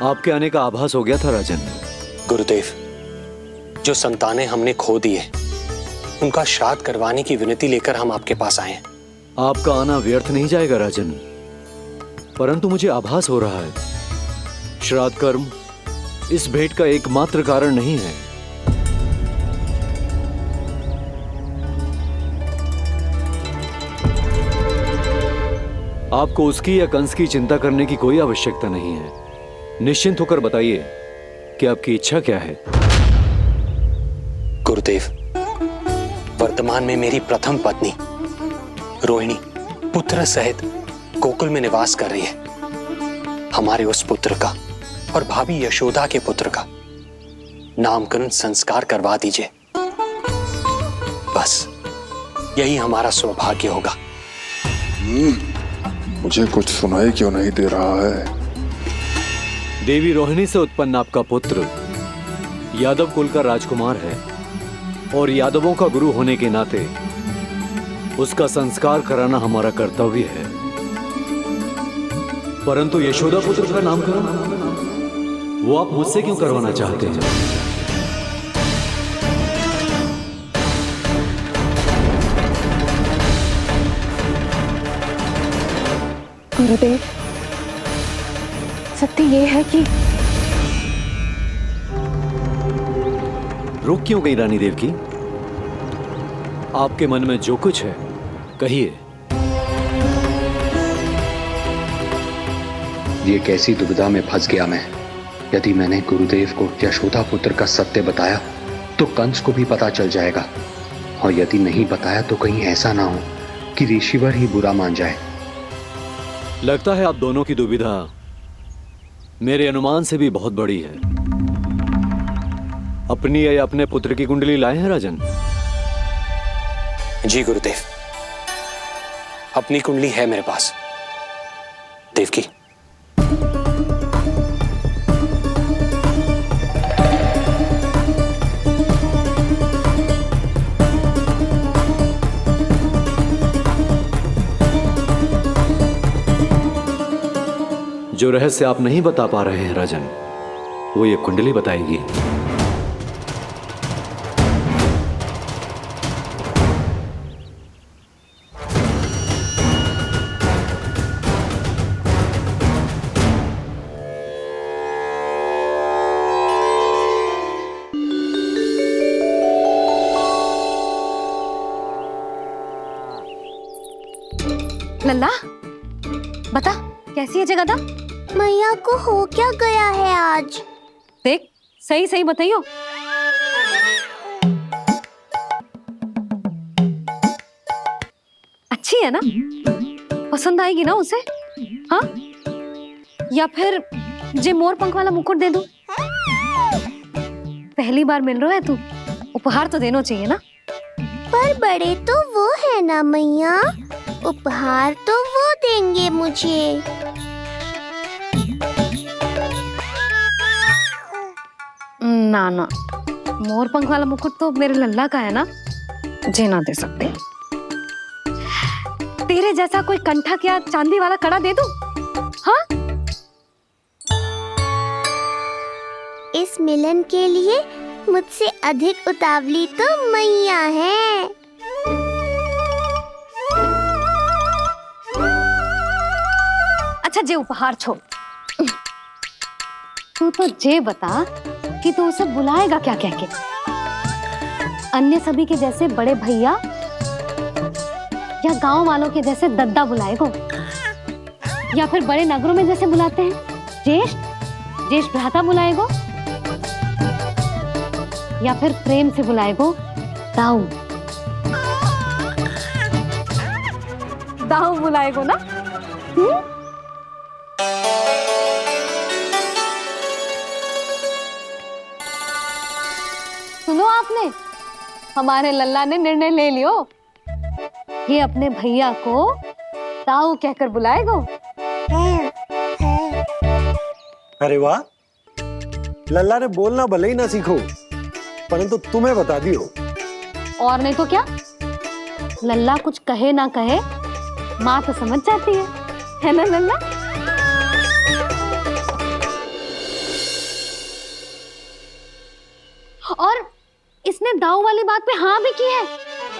आपके आने का आभास हो गया था राजन। गुरुदेव, जो संतानें हमने खो दी है उनका श्राद्ध करवाने की विनती लेकर हम आपके पास आए हैं। आपका आना व्यर्थ नहीं जाएगा राजन, परंतु मुझे आभास हो रहा है श्राद्ध कर्म इस भेंट का एकमात्र कारण नहीं है। आपको उसकी या कंस की चिंता करने की कोई आवश्यकता नहीं है। निश्चिंत होकर बताइए कि आपकी इच्छा क्या है। गुरुदेव, वर्तमान में मेरी प्रथम पत्नी रोहिणी पुत्र सहित गोकुल में निवास कर रही है। हमारे उस पुत्र का और भाभी यशोदा के पुत्र का नामकरण संस्कार करवा दीजिए। बस यही हमारा सौभाग्य होगा। मुझे कुछ सुनाई क्यों नहीं दे रहा है? देवी रोहिणी से उत्पन्न आपका पुत्र यादव कुल का राजकुमार है और यादवों का गुरु होने के नाते उसका संस्कार कराना हमारा कर्तव्य है। परंतु यशोदा पुत्र का नामकरण वो आप मुझसे क्यों करवाना चाहते हैं? गुरुदेव, सत्य ये है कि रुक क्यों गई रानी देव की? आपके मन में जो कुछ है कहिए। ये कैसी दुविधा में फंस गया मैं। यदि मैंने गुरुदेव को यशोदा पुत्र का सत्य बताया तो कंस को भी पता चल जाएगा, और यदि नहीं बताया तो कहीं ऐसा ना हो कि ऋषिवर ही बुरा मान जाए। लगता है आप दोनों की दुविधा मेरे अनुमान से भी बहुत बड़ी है। अपनी या अपने पुत्र की कुंडली लाए हैं राजन? जी गुरुदेव, अपनी कुंडली है मेरे पास। देवकी, जो रहस्य आप नहीं बता पा रहे हैं राजन, वो ये कुंडली बताएगी। लल्ला, बता कैसी है जगदा? मैया को हो क्या गया है आज? देख, सही सही बताइयो। अच्छी है ना? पसंद आएगी ना उसे? हाँ? या फिर जे मोर पंख वाला मुकुट दे दूं? पहली बार मिल रहा है तू, उपहार तो देना चाहिए ना? पर बड़े तो वो है ना मैया, उपहार तो वो देंगे मुझे। ना ना, मोर पंख वाला मुकुट तो मेरे लल्ला का है ना, जे ना दे सकते। तेरे जैसा कोई कंठक या चांदी वाला कड़ा दे दूं? हाँ? इस मिलन के लिए मुझसे अधिक उतावली तो मैया है। अच्छा, जे उपहार छोड़, तू तो जे बता कि तू उसे बुलाएगा क्या कह के? अन्य सभी के जैसे बड़े भैया या गांव वालों के जैसे दद्दा बुलाएगो, या फिर बड़े नगरों में जैसे बुलाते हैं ज्येष्ठ भ्राता बुलाएगो, या फिर प्रेम से बुलाएगो दाऊ बुलाएगो ना? सुनो आपने, हमारे लल्ला ने निर्णय ले लियो, ये अपने भैया को ताऊ कहकर बुलाएगो। अरे वाह, लल्ला ने बोलना भले ही ना सीखो, परंतु तुम्हें बता दियो। और नहीं तो क्या, लल्ला कुछ कहे ना कहे माँ तो समझ जाती है ना लल्ला? और इसने दाऊ वाली बात पे हाँ भी की है।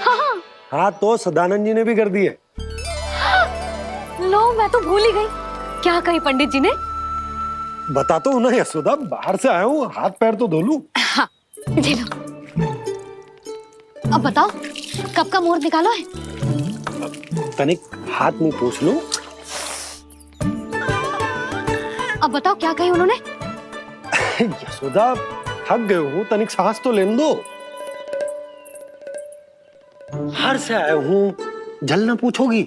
हाँ, हाँ तो सदानंद जी ने भी कर दी है। लो, मैं तो भूल ही गई। क्या कही पंडित जी ने? बता तो ना यशोदा, बाहर से आया हूँ, हाथ पैर तो धो लूं। हाँ, ये लो। अब बताओ, कब का मुहूर्त निकालो है? तनिक हाथ मुंह पूछ लूं। अब बताओ क्या कही उन्होंने? यशोदा थक गए हूँ, तनिक सांस तो लेने दो। हार से आया हूँ, जल ना पूछोगी?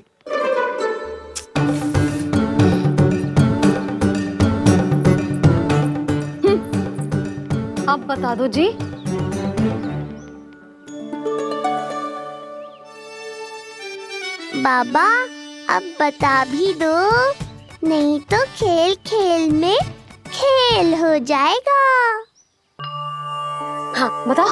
अब बता दो जी। बाबा अब बता भी दो, नहीं तो खेल खेल में खेल हो जाएगा। हाँ बताओ।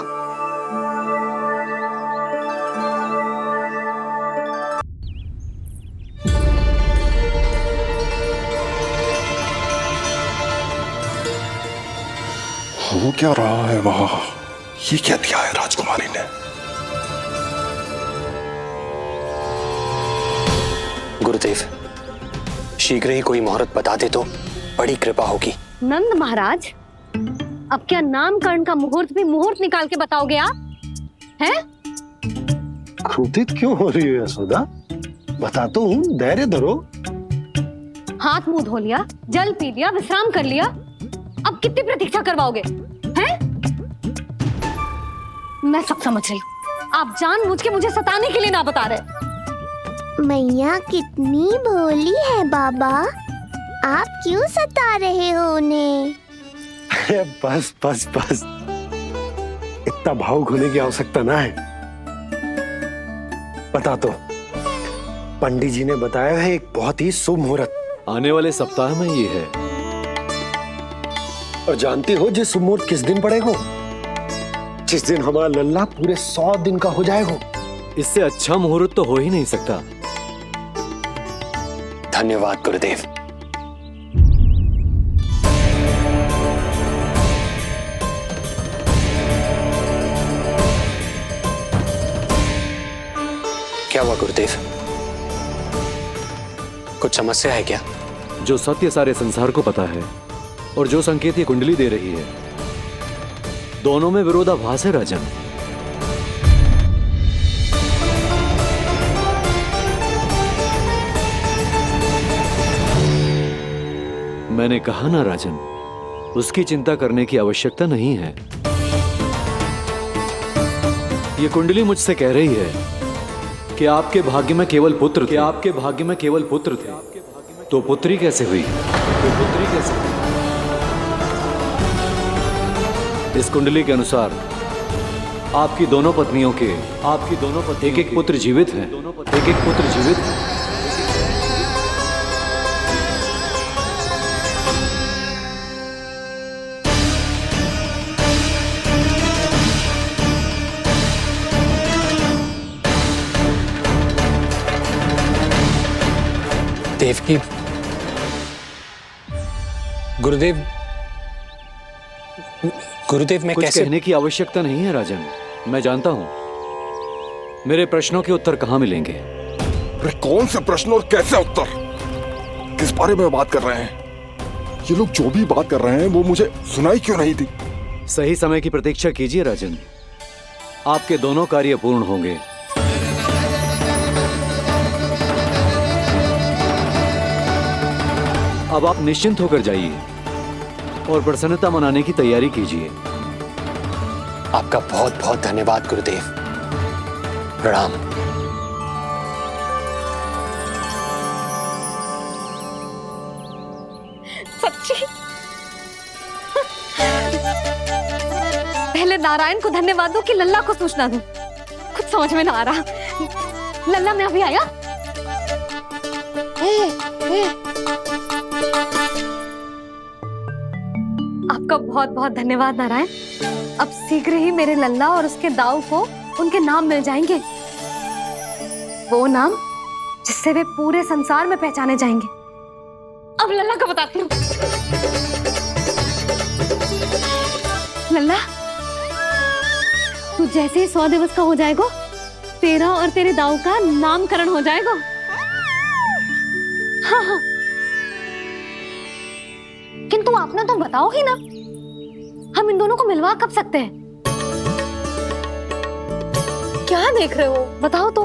हो क्या रहा है वहां? ये क्या दिया है राजकुमारी ने? गुरुदेव, शीघ्र ही कोई मुहूर्त बता दे तो बड़ी कृपा होगी। नंद महाराज, अब क्या नामकरण का मुहूर्त भी मुहूर्त निकाल के बताओगे आप? हैं? क्रोधित क्यों हो रही हो यशोदा? बताता हूँ, धैर्य धरो। हाथ मुंह धो लिया, जल पी लिया, विश्राम कर लिया, अब कितनी प्रतीक्षा करवाओगे? हैं? मैं सब समझ रही हूँ, आप जानबूझ के मुझे सताने के लिए ना बता रहे। मैया कितनी भोली है बाबा, आप क्यों सता रहे हो उन्हें? बस बस बस, इतना भावुक होने की आवश्यकता ना है। बता तो, पंडित जी ने बताया है एक बहुत ही शुभ मुहूर्त आने वाले सप्ताह में ये है। और जानती हो जिस शुभ मुहूर्त किस दिन पड़ेगा? जिस दिन हमारा लल्ला पूरे 100 दिन का हो जाएगा। इससे अच्छा मुहूर्त तो हो ही नहीं सकता। धन्यवाद गुरुदेव। क्या हुआ गुरुदेव? कुछ समस्या है क्या? जो सत्य सारे संसार को पता है और जो संकेत ये कुंडली दे रही है, दोनों में विरोधाभास है राजन। मैंने कहा ना राजन, उसकी चिंता करने की आवश्यकता नहीं है। ये कुंडली मुझसे कह रही है कि आपके भाग्य में केवल पुत्र थे। आपके भाग्य में केवल पुत्र थे, तो पुत्री कैसे हुई? इस कुंडली के अनुसार आपकी दोनों पत्नियों के एक एक पुत्र जीवित हैं। देवकी, गुरुदेव मैं कुछ कैसे? कहने की आवश्यकता नहीं है राजन, मैं जानता हूं मेरे प्रश्नों के उत्तर कहां मिलेंगे। अरे कौन से प्रश्न और कैसे उत्तर? किस बारे में बात कर रहे हैं? ये लोग जो भी बात कर रहे हैं वो मुझे सुनाई क्यों नहीं दी? सही समय की प्रतीक्षा कीजिए राजन, आपके दोनों कार्य पूर्ण होंगे। अब आप निश्चिंत होकर जाइए और प्रसन्नता मनाने की तैयारी कीजिए। आपका बहुत बहुत धन्यवाद गुरुदेव। प्रणाम। सच्ची? पहले नारायण को धन्यवाद दूं कि लल्ला को सूचना दूं? कुछ समझ में ना आ रहा। लल्ला मैं अभी आया। आपका बहुत बहुत धन्यवाद नारायण। अब शीघ्र ही मेरे लल्ला और उसके दाऊ को उनके नाम मिल जाएंगे, वो नाम जिससे वे पूरे संसार में पहचाने जाएंगे। अब लल्ला को बताती हूँ। लल्ला, तू जैसे ही 100 दिवस का हो जाएगा, तेरा और तेरे दाऊ का नामकरण हो जाएगा। हाँ हाँ, किंतु आपने तो बताओ ही ना, हम इन दोनों को मिलवा कब सकते हैं? क्या देख रहे हो, बताओ तो।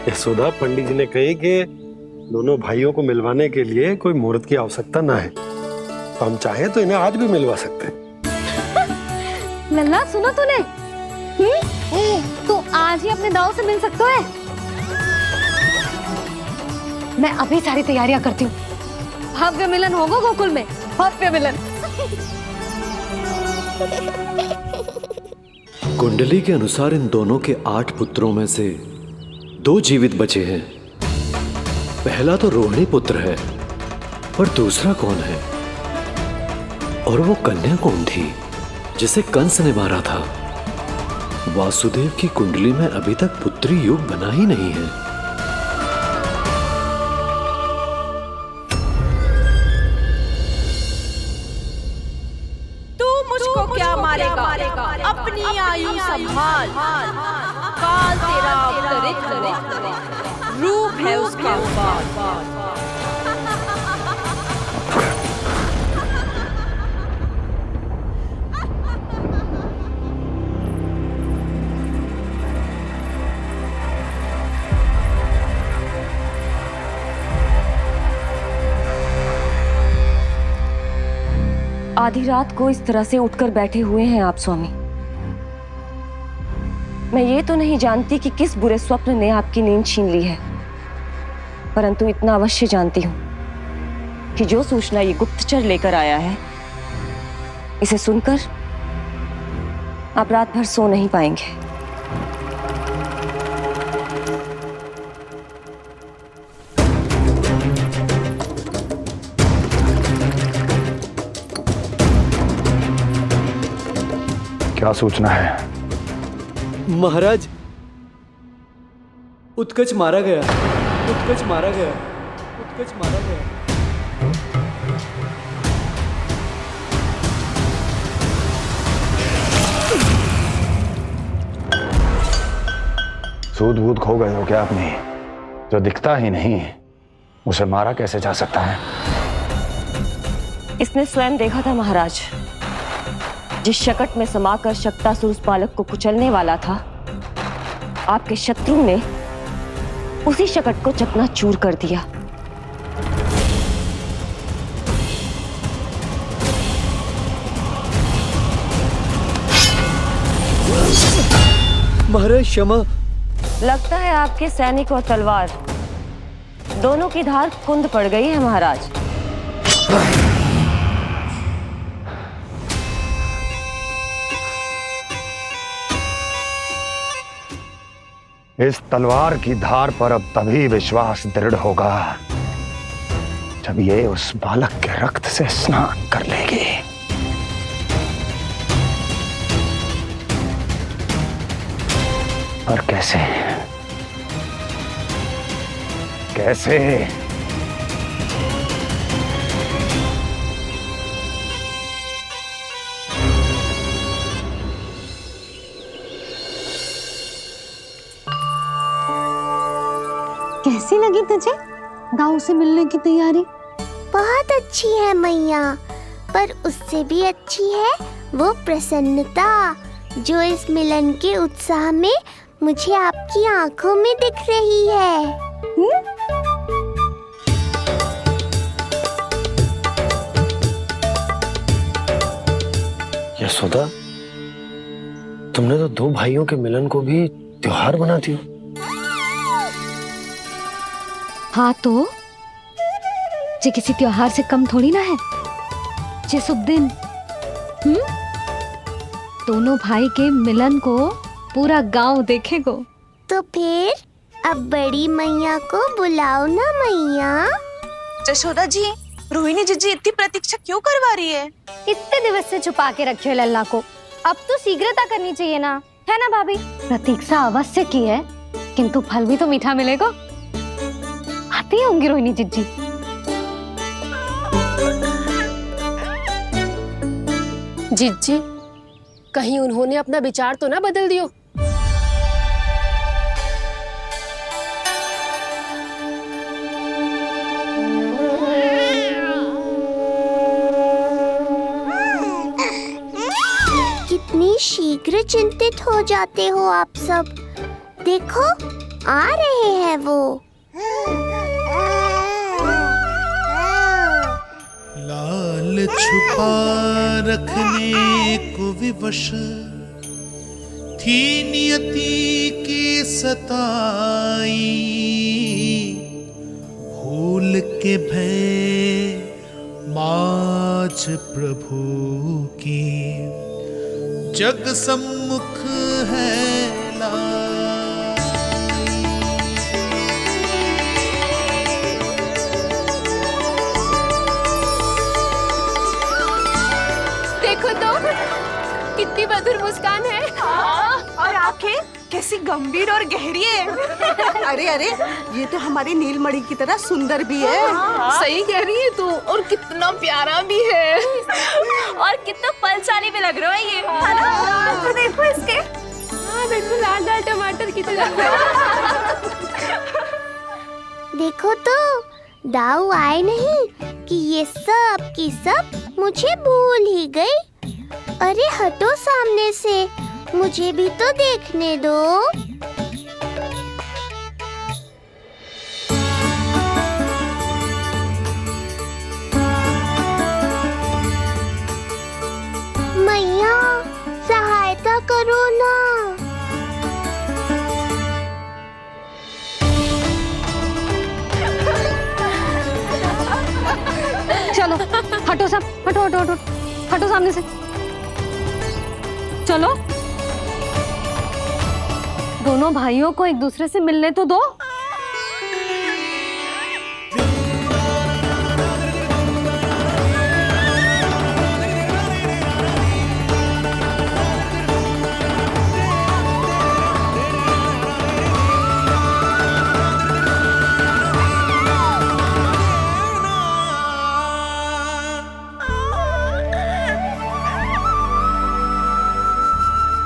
यशोदा, पंडित जी ने कही कि दोनों भाइयों को मिलवाने के लिए कोई मुहूर्त की आवश्यकता ना है, तो हम चाहे तो इन्हें आज भी मिलवा सकते हैं। लल्ला सुनो तूने, तू आज ही अपने दाऊ से मिल सकते है। मैं अभी सारी तैयारियां करती हूँ। भव्य मिलन होगा गोकुल में, भव्य मिलन। कुंडली के अनुसार इन दोनों के 8 पुत्रों में से 2 जीवित बचे हैं। पहला तो रोहिणी पुत्र है, पर दूसरा कौन है? और वो कन्या कौन थी जिसे कंस ने मारा था? वासुदेव की कुंडली में अभी तक पुत्री योग बना ही नहीं है। तू मुझको क्या मारेगा? अपनी आयु संभाल। काल तेरा अवतरित रूप है उसका। आधी रात को इस तरह से उठकर बैठे हुए हैं आप स्वामी। मैं ये तो नहीं जानती कि किस बुरे स्वप्न ने आपकी नींद छीन ली है, परंतु इतना अवश्य जानती हूँ कि जो सूचना ये गुप्तचर लेकर आया है, इसे सुनकर आप रात भर सो नहीं पाएंगे। क्या सूचना है? महाराज, उत्कच मारा गया, उत्कच मारा गया, उत्कच मारा गया। सूद वूद खो गए हो क्या अपनी? जो दिखता ही नहीं उसे मारा कैसे जा सकता है? इसने स्वयं देखा था महाराज। जिस शकट में समाकर शक्तासुर उस बालक को कुचलने वाला था, आपके शत्रु ने उसी शकट को चकनाचूर कर दिया। महाराज क्षमा। लगता है आपके सैनिक और तलवार दोनों की धार कुंद पड़ गई है महाराज। इस तलवार की धार पर अब तभी विश्वास दृढ़ होगा जब ये उस बालक के रक्त से स्नान कर लेगी। और कैसे? कैसे? कैसी लगी तुझे दाऊ से मिलने की तैयारी? बहुत अच्छी है मैया, पर उससे भी अच्छी है वो प्रसन्नता जो इस मिलन के उत्साह में मुझे आपकी आंखों में दिख रही है। यशोदा, तुमने तो 2 भाइयों के मिलन को भी त्योहार बना दिया। हाँ तो जे किसी त्योहार से कम थोड़ी ना है। जे शुभ दिन दोनों भाई के मिलन को पूरा गांव देखेगो। तो फिर अब बड़ी मैया को बुलाओ ना मैया। यशोदा जी, रोहिणी जीजी इतनी प्रतीक्षा क्यों करवा रही है? इतने दिवस से छुपा के रखे हो लल्ला को, अब तो शीघ्रता करनी चाहिए ना, है ना भाभी? प्रतीक्षा अवश्य की है, किंतु फल भी तो मीठा मिलेगा। आती होंगी रोहिणी जीजी। जीजी, कहीं उन्होंने अपना विचार तो ना बदल दियो? कितनी शीघ्र चिंतित हो जाते हो आप सब। देखो आ रहे हैं वो। लाल छुपा रखने को विवश थी नियति की सताई, भूल के भय माज प्रभु की जग सम्मुख है देखो तो कितनी मधुर मुस्कान है। और आंखें कैसी गंभीर और गहरी है। अरे अरे, ये तो हमारी नीलमणि की तरह सुंदर भी है। सही कह रही है तू, और कितना प्यारा भी है। और कितना बलशाली भी लग रहा है ये, है ना? तो देखो इसके, हाँ देखो लाल लाल टमाटर की तरह। देखो तो दाऊ आए नहीं कि ये सब की सब मुझे भूल ही गई। अरे हटो सामने से, मुझे भी तो देखने दो। मैया सहायता करो ना। चलो हटो सब, हटो हटो हटो हटो सामने से। चलो दोनों भाइयों को एक दूसरे से मिलने तो दो।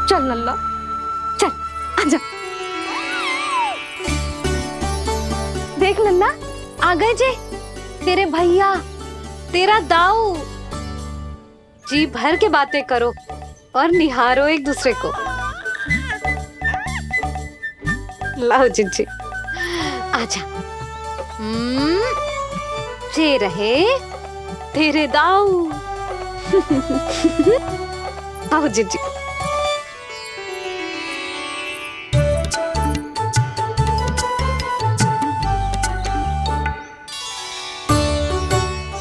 चल नल्ला, चल आजा। देख नन्ना, आ गए जे तेरे भैया, तेरा दाऊ। जी भर के बातें करो और निहारो एक दूसरे को। लाओ जिज्जी, आजा। ये रहे तेरे दाऊ। आओ जिज्जी।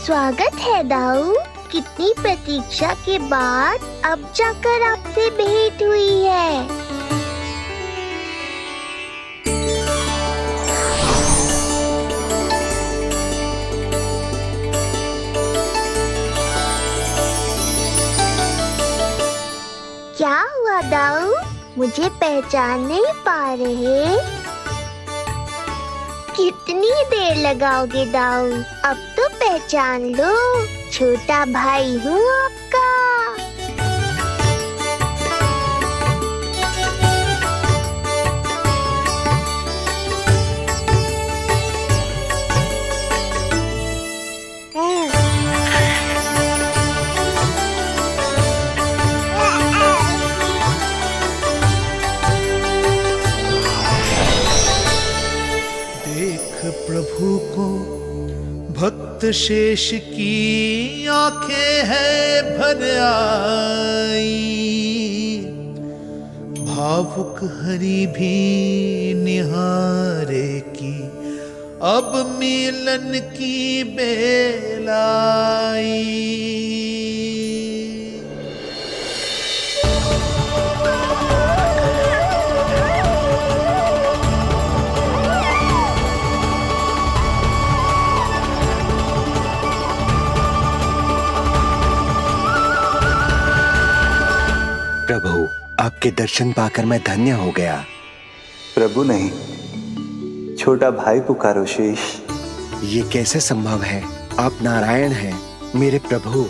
स्वागत है दाऊ। कितनी प्रतीक्षा के बाद अब जाकर आपसे भेंट हुई है। क्या हुआ दाऊ, मुझे पहचान नहीं पा रहे? कितनी देर लगाओगे दाऊ? अब तो पहचान लो, छोटा भाई हूँ आपका। प्रभु को भक्त शेष की आंखें है भर आई, भावुक हरि भी निहारे की अब मिलन की बेलाई। प्रभु, आपके दर्शन पाकर मैं धन्य हो गया। प्रभु नहीं, छोटा भाई पुकारो शेष। ये कैसे संभव है? आप नारायण हैं, मेरे प्रभु।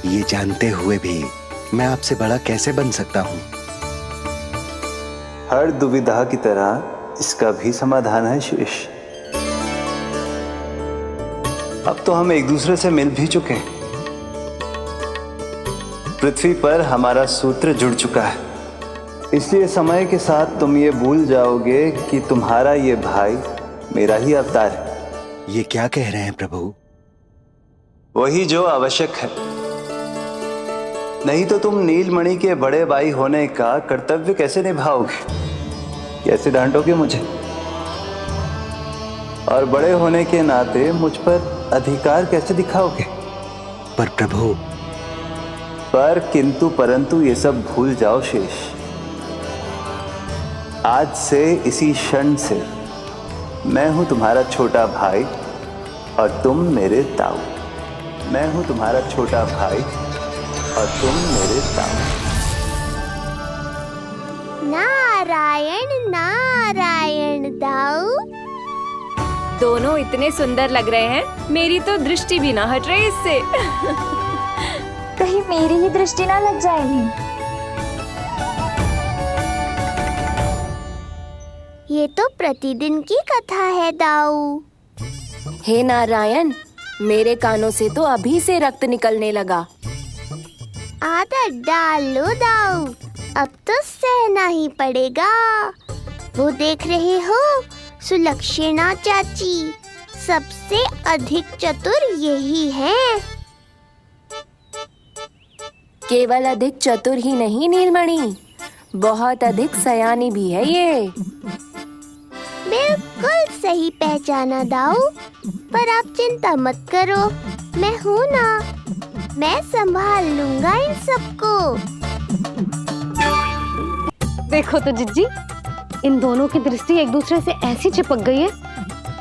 ये जानते हुए भी मैं आपसे बड़ा कैसे बन सकता हूँ? हर दुविधा की तरह इसका भी समाधान है शेष। अब तो हम एक दूसरे से मिल भी चुके हैं। पृथ्वी पर हमारा सूत्र जुड़ चुका है, इसलिए समय के साथ तुम ये भूल जाओगे कि तुम्हारा ये भाई मेरा ही अवतार है। ये क्या कह रहे हैं प्रभु? वही जो आवश्यक है। नहीं तो तुम नीलमणि के बड़े भाई होने का कर्तव्य कैसे निभाओगे? कैसे डांटोगे मुझे? और बड़े होने के नाते मुझ पर अधिकार कैसे दिखाओगे? पर प्रभु, पर किंतु परंतु ये सब भूल जाओ शेष। आज से इसी क्षण से मैं हूं तुम्हारा छोटा भाई और तुम मेरे ताऊ। मैं हूं तुम्हारा छोटा भाई और तुम मेरे ताऊ। नारायण नारायण दाऊ। दोनों इतने सुंदर लग रहे हैं, मेरी तो दृष्टि भी ना हट रही इससे। कहीं मेरी ही दृष्टि ना लग जाए नहीं। ये तो प्रतिदिन की कथा है दाऊ। हे नारायण, मेरे कानों से तो अभी से रक्त निकलने लगा। आदत डाल लो दाऊ, अब तो सहना ही पड़ेगा। वो देख रहे हो, सुलक्षणा चाची सबसे अधिक चतुर यही है। केवल अधिक चतुर ही नहीं नीलमणि, बहुत अधिक सयानी भी है ये। बिल्कुल सही पहचाना दाऊ, पर आप चिंता मत करो, मैं हूँ ना, मैं संभाल लूंगा इन सबको। देखो तो जिज्जी, इन दोनों की दृष्टि एक दूसरे से ऐसी चिपक गई है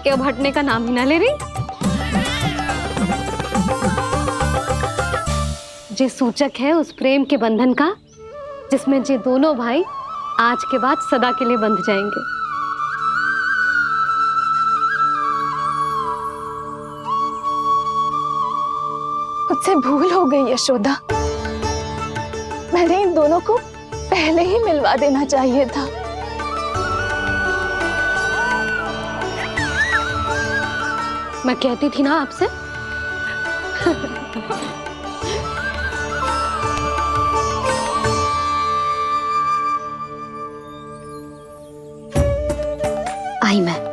कि अब हटने का नाम ही ना ले रही। जे सूचक है उस प्रेम के बंधन का, जिसमें जे दोनों भाई आज के बाद सदा के लिए बंध जाएंगे। मुझसे भूल हो गई यशोदा, मैंने इन दोनों को पहले ही मिलवा देना चाहिए था। मैं कहती थी ना आपसे। आई मैं।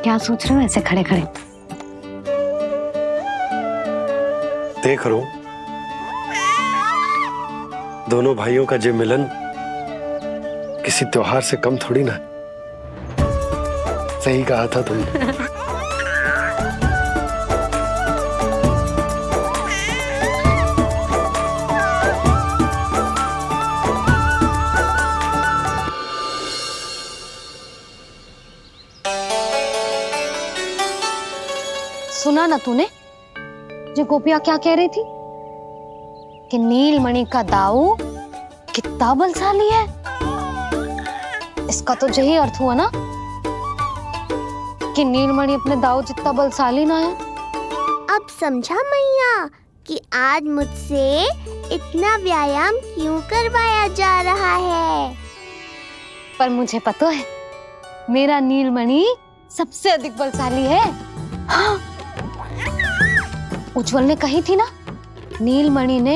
क्या सोच रहे हो ऐसे खड़े खड़े? देख रहा हूं दोनों भाइयों का जे मिलन किसी त्योहार से कम थोड़ी ना। सही कहा था तुमने। सुना ना तूने जो गोपिया क्या कह रही थी कि नीलमणि का दाऊ कितना बलशाली है। इसका तो यही अर्थ हुआ ना कि नीलमणि अपने दाऊ जितना बलशाली ना है। अब समझा मैया कि आज मुझसे इतना व्यायाम क्यों करवाया जा रहा है। पर मुझे पता है मेरा नीलमणि सबसे अधिक बलशाली है। हाँ। उज्जवल ने कही थी ना, नीलमणि ने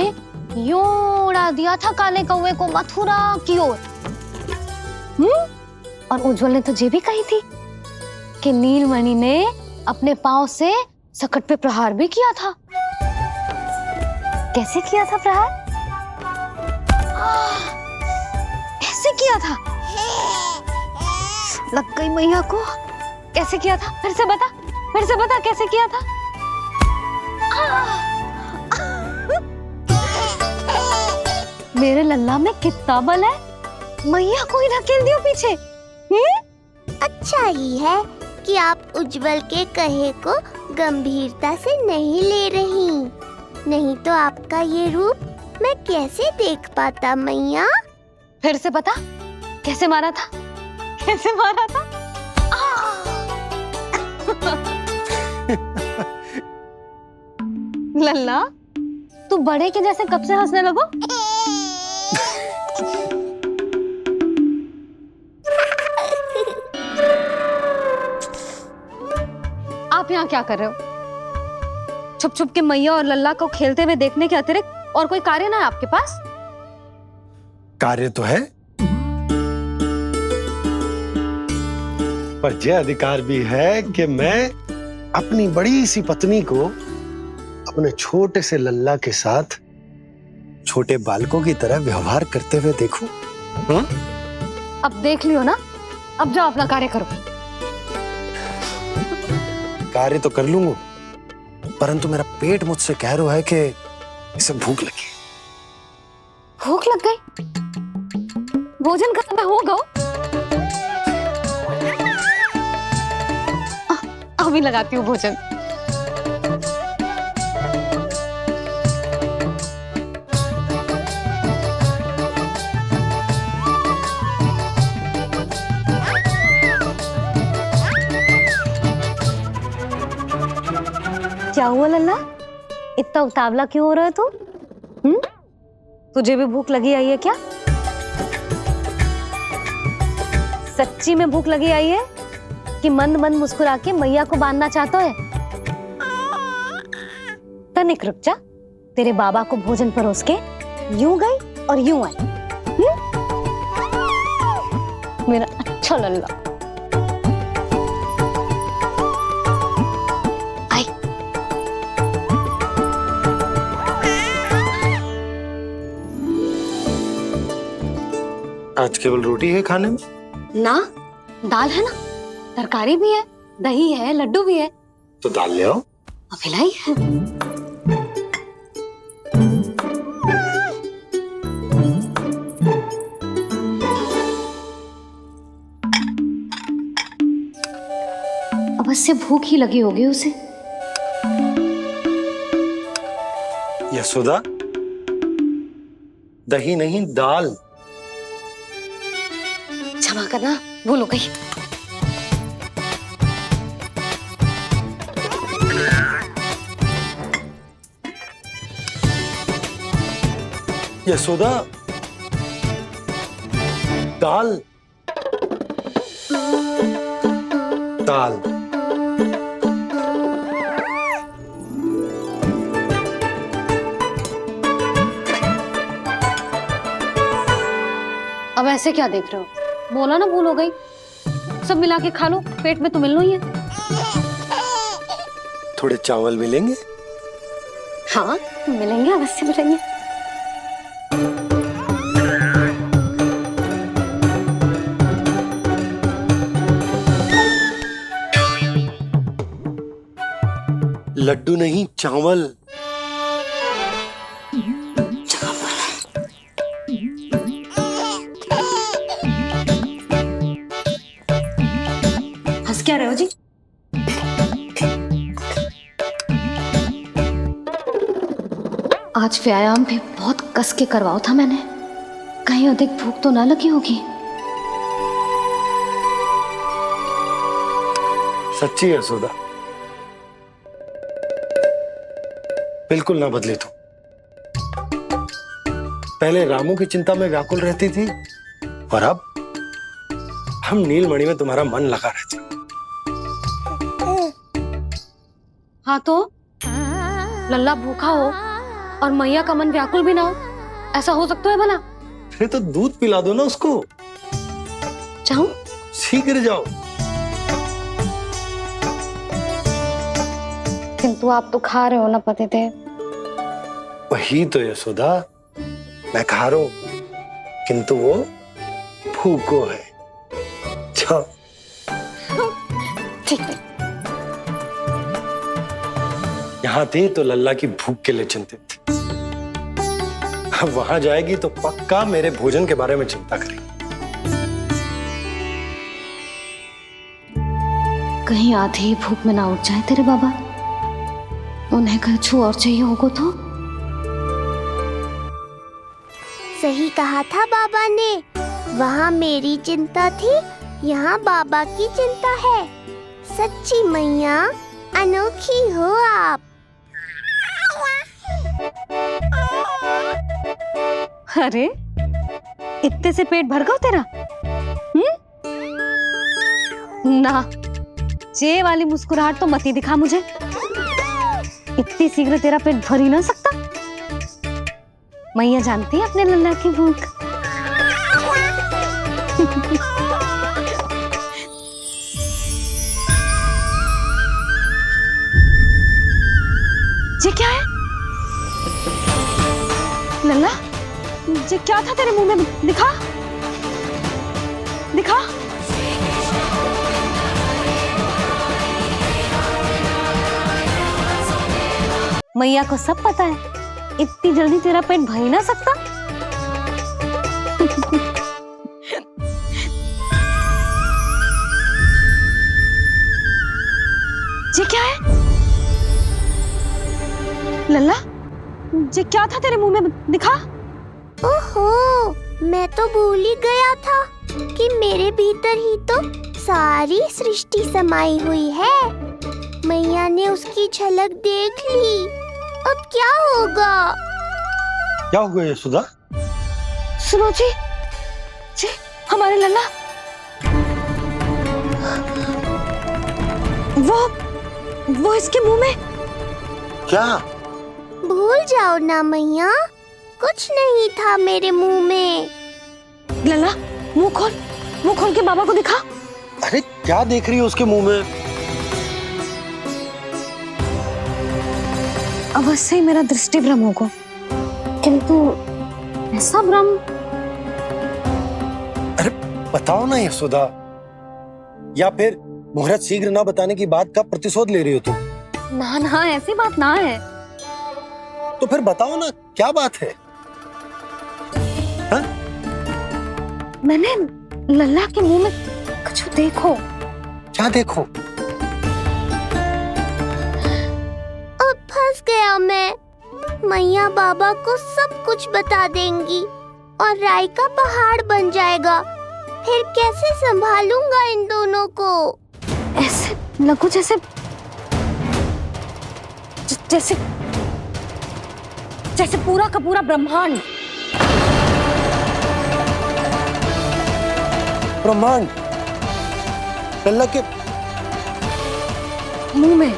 यूं उड़ा दिया था काले कौवे को मथुरा की ओर। और उज्जवल ने तो ये भी कही थी कि नीलमणि ने अपने पांव से सकट पे प्रहार भी किया था। कैसे किया था प्रहार? ऐसे किया था। लग गई मैया को। कैसे किया था? फिर से बता कैसे किया था? मेरे लल्ला में कितना बल है। मैया को ही धकेल दियो पीछे। अच्छा ही है कि आप उज्जवल के कहे को गंभीरता से नहीं ले रही, नहीं तो आपका ये रूप मैं कैसे देख पाता मैया। फिर से बता कैसे मारा था? कैसे मारा था? लल्ला तू बड़े के जैसे कब से हंसने लगो? आप यहाँ क्या कर रहे हो? छुप छुप के मैया और लल्ला को खेलते हुए देखने के अतिरिक्त और कोई कार्य ना है आपके पास? कार्य तो है, पर यह अधिकार भी है कि मैं अपनी बड़ी सी पत्नी को अपने छोटे से लल्ला के साथ छोटे बालकों की तरह व्यवहार करते हुए देखूं। हाँ? अब देख लियो ना, अब जाओ अपना कार्य करो। कार्य तो कर लूंगा, परंतु मेरा पेट मुझसे कह रहा है कि इसे भूख लगी। भूख लग गई? भोजन का समय होगा। अभी लगाती हूँ भोजन। क्या हुआ लल्ला, इतना उतावला क्यों हो रहा है तू? तुझे भी भूख लगी आई है क्या? सच्ची में भूख लगी आई है कि मंद मंद मुस्कुरा के मैया को बांधना चाहता है? तनिक रुक जा, तेरे बाबा को भोजन परोस के यूं गई और यूं आई। मेरा अच्छा लल्ला। आज केवल रोटी है खाने में? ना, दाल है ना, तरकारी भी है, दही है, लड्डू भी है। तो दाल ले आओ। अभी लाई है। अवश्य भूख ही लगी होगी उसे। यशोदा, दही नहीं दाल। क्षमा करना, भूल हो गई। यशोदा, दाल दाल। अब ऐसे क्या देख रहे हो? बोला ना भूल हो गई। सब मिला के खा लो, पेट में तो मिलना ही है। थोड़े चावल मिलेंगे? हाँ मिलेंगे, अवश्य मिलेंगे। लड्डू नहीं, चावल। हंस क्या रहे हो जी? आज व्यायाम भी बहुत कस के करवाओ था मैंने, कहीं अधिक भूख तो ना लगी होगी। सच्ची है सुधा, बिल्कुल ना बदले तू। पहले रामू की चिंता में व्याकुल रहती थी और अब हम नीलमणि में तुम्हारा मन लगा रहता। हाँ तो लल्ला भूखा हो और मैया का मन व्याकुल भी ना हो, ऐसा हो सकता है भला? फिर तो दूध पिला दो ना उसको। जाऊं? शीघ्र जाओ। किंतु आप तो खा रहे हो ना पतिदेव। वही तो यशोदा, मैं खा रहा हूं, किंतु वो भूखो है। जाओ। ठीक है। यहाँ थी तो लल्ला की भूख के लिए चिंतित थी, अब वहां जाएगी तो पक्का मेरे भोजन के बारे में चिंता करेगी। कहीं आधे ही भूख में ना उठ जाए तेरे बाबा, उन्हें कुछ और चाहिए होगा तो? सही कहा था बाबा ने, वहाँ मेरी चिंता थी, यहाँ बाबा की चिंता है। सच्ची मैया, अनोखी हो आप। अरे इतने से पेट भर गया तेरा? ना, ये वाली मुस्कुराहट तो मत ही दिखा मुझे। इतनी शीघ्र तेरा पेट भर ही ना सकता। मैया जानती है अपने लल्ला की भूख। ये क्या है? लल्ला, ये क्या था तेरे मुंह में? दिखा दिखा। मैया को सब पता है, इतनी जल्दी तेरा पेट भर ही ना सकता। ये क्या है? लल्ला, ये क्या था तेरे मुंह में? दिखा। ओहो, मैं तो भूल ही गया था कि मेरे भीतर ही तो सारी सृष्टि समाई हुई है। मैया ने उसकी झलक देख ली, अब क्या होगा? क्या हुआ यशोदा? सुनो जी, हमारे लल्ला वो इसके मुंह में। क्या? भूल जाओ ना मैया, कुछ नहीं था मेरे मुंह में। लल्ला, मुंह खोल के बाबा को दिखा। अरे क्या देख रही है उसके मुंह में? अवश्य ही मेरा दृष्टि भ्रम होगा, किंतु ऐसा भ्रम। अरे बताओ ना यशोदा, या फिर मुहूर्त शीघ्र ना बताने की बात का प्रतिशोध ले रही हो तुम? ना, ऐसी बात ना है। तो फिर बताओ ना, क्या बात है? हा? मैंने लल्ला के मुंह में कुछ देखो। क्या देखो? अब फंस गया मैं। मैया बाबा को सब कुछ बता देंगी और राय का पहाड़ बन जाएगा। फिर कैसे संभालूंगा इन दोनों को? ऐसे लगो जैसे पूरा का पूरा ब्रह्मांड लल्ला के मुंह में।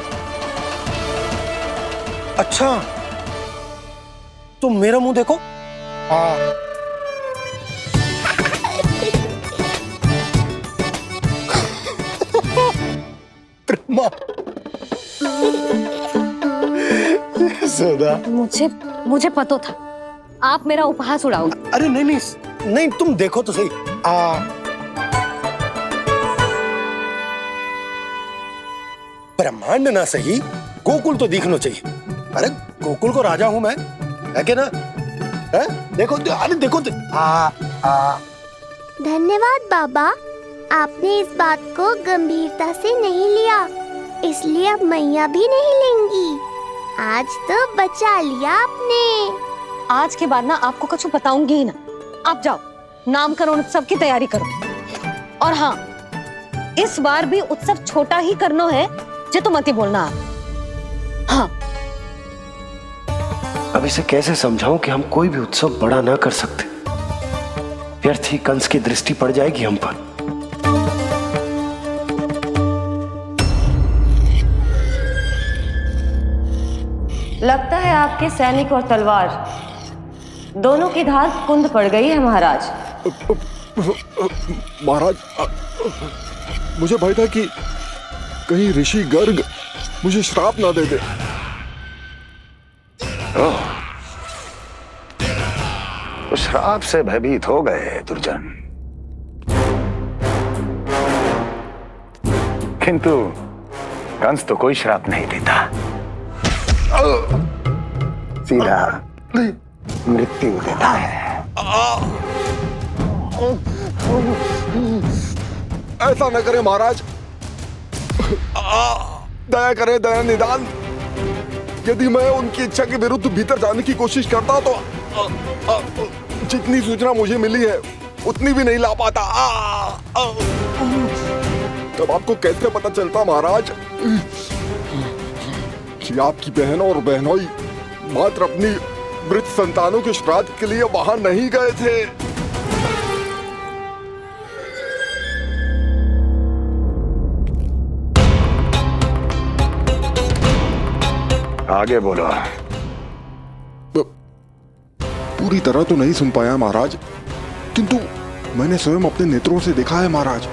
अच्छा, तुम मेरा मुंह देखो। यशोदा, मुझे पता था आप मेरा उपहास उड़ाओगे। अरे नहीं, तुम देखो तो सही। ब्रह्मांड ना सही, गोकुल तो दिखना चाहिए। अरे गोकुल को राजा हूं मैं, है कि ना? है? देखो, अरे देखो। धन्यवाद बाबा, आपने इस बात को गंभीरता से नहीं लिया, इसलिए अब मैया भी नहीं लेंगी। आज तो बचा लिया आपने। आज के बाद ना आपको कुछ बताऊंगी ही ना। आप जाओ, नामकरण उत्सव की तैयारी करो। और हाँ, इस बार भी उत्सव छोटा ही करना है, जो तो मत ही बोलना आप। हाँ। अब इसे कैसे समझाऊं कि हम कोई भी उत्सव बड़ा ना कर सकते? व्यर्थ ही कंस की दृष्टि पड़ जाएगी हम पर। लगता है आपके सैनिक और तलवार दोनों की धार कुंद पड़ गई है महाराज। महाराज, मुझे भय था कि कहीं ऋषि गर्ग मुझे श्राप ना दे दे। तो श्राप से भयभीत हो गए दुर्जन, किंतु कंस तो कोई श्राप नहीं देता, सीधा मृत्यु देता है। ऐसा न करे महाराज, दया करे, दया निदान। यदि मैं उनकी इच्छा के विरुद्ध भीतर जाने की कोशिश करता तो जितनी सूचना मुझे मिली है उतनी भी नहीं ला पाता। तब आपको कैसे पता चलता महाराज कि आपकी बहन और बहनोई मात्र अपनी मृत संतानों के श्राद्ध के लिए वहां नहीं गए थे? आगे बोलो। पूरी तरह तो नहीं सुन पाया महाराज, किंतु मैंने स्वयं अपने नेत्रों से देखा है महाराज।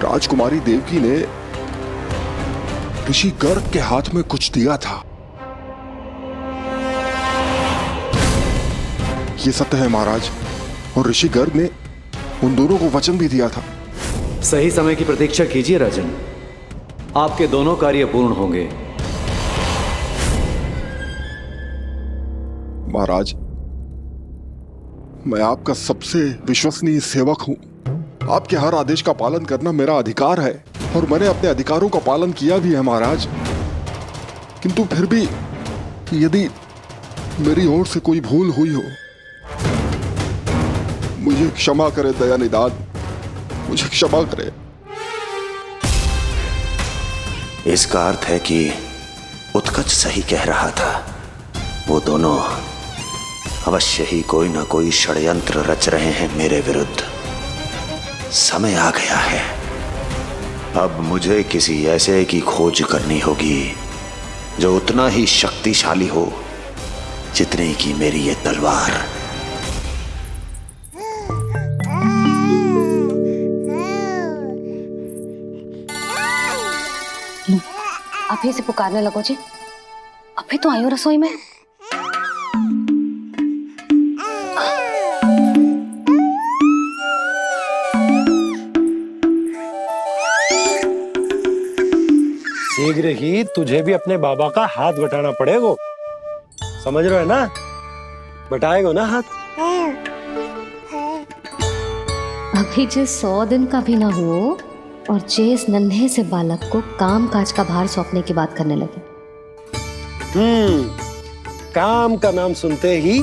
राजकुमारी देवकी ने ऋषि गर्ग के हाथ में कुछ दिया था ये सत्य है महाराज, और ऋषि गर्ग ने उन दोनों को वचन भी दिया था। सही समय की प्रतीक्षा कीजिए राजन, आपके दोनों कार्य पूर्ण होंगे। महाराज, मैं आपका सबसे विश्वसनीय सेवक हूं। आपके हर आदेश का पालन करना मेरा अधिकार है, और मैंने अपने अधिकारों का पालन किया भी है महाराज। किंतु फिर भी यदि मेरी ओर से कोई भूल हुई हो, मुझे क्षमा करे दयानिधान, मुझे क्षमा करे। इसका अर्थ है कि उत्कच सही कह रहा था। वो दोनों अवश्य ही कोई ना कोई षड्यंत्र रच रहे हैं मेरे विरुद्ध। समय आ गया है, अब मुझे किसी ऐसे की खोज करनी होगी जो उतना ही शक्तिशाली हो जितनी की मेरी ये तलवार। अभी से पुकारने लगो जी, अभी तो आई हूँ रसोई में। शीघ्र ही तुझे भी अपने बाबा का हाथ बटाना पड़ेगा, समझ रहे हो ना? बटाएगा ना हाथ? अभी जे 100 दिन का भी ना हो और जे इस नन्हे से बालक को काम काज का भार सौंपने की बात करने लगे। काम का नाम सुनते ही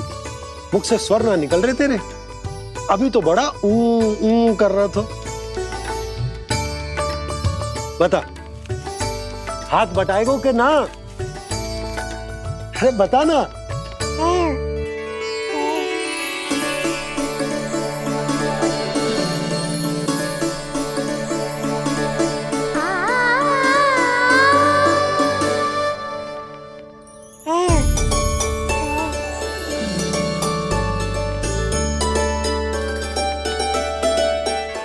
मुख से स्वर ना निकल रहे तेरे। अभी तो बड़ा ऊ कर रहा था। बता, हाथ बटाएगो के ना? अरे बता ना।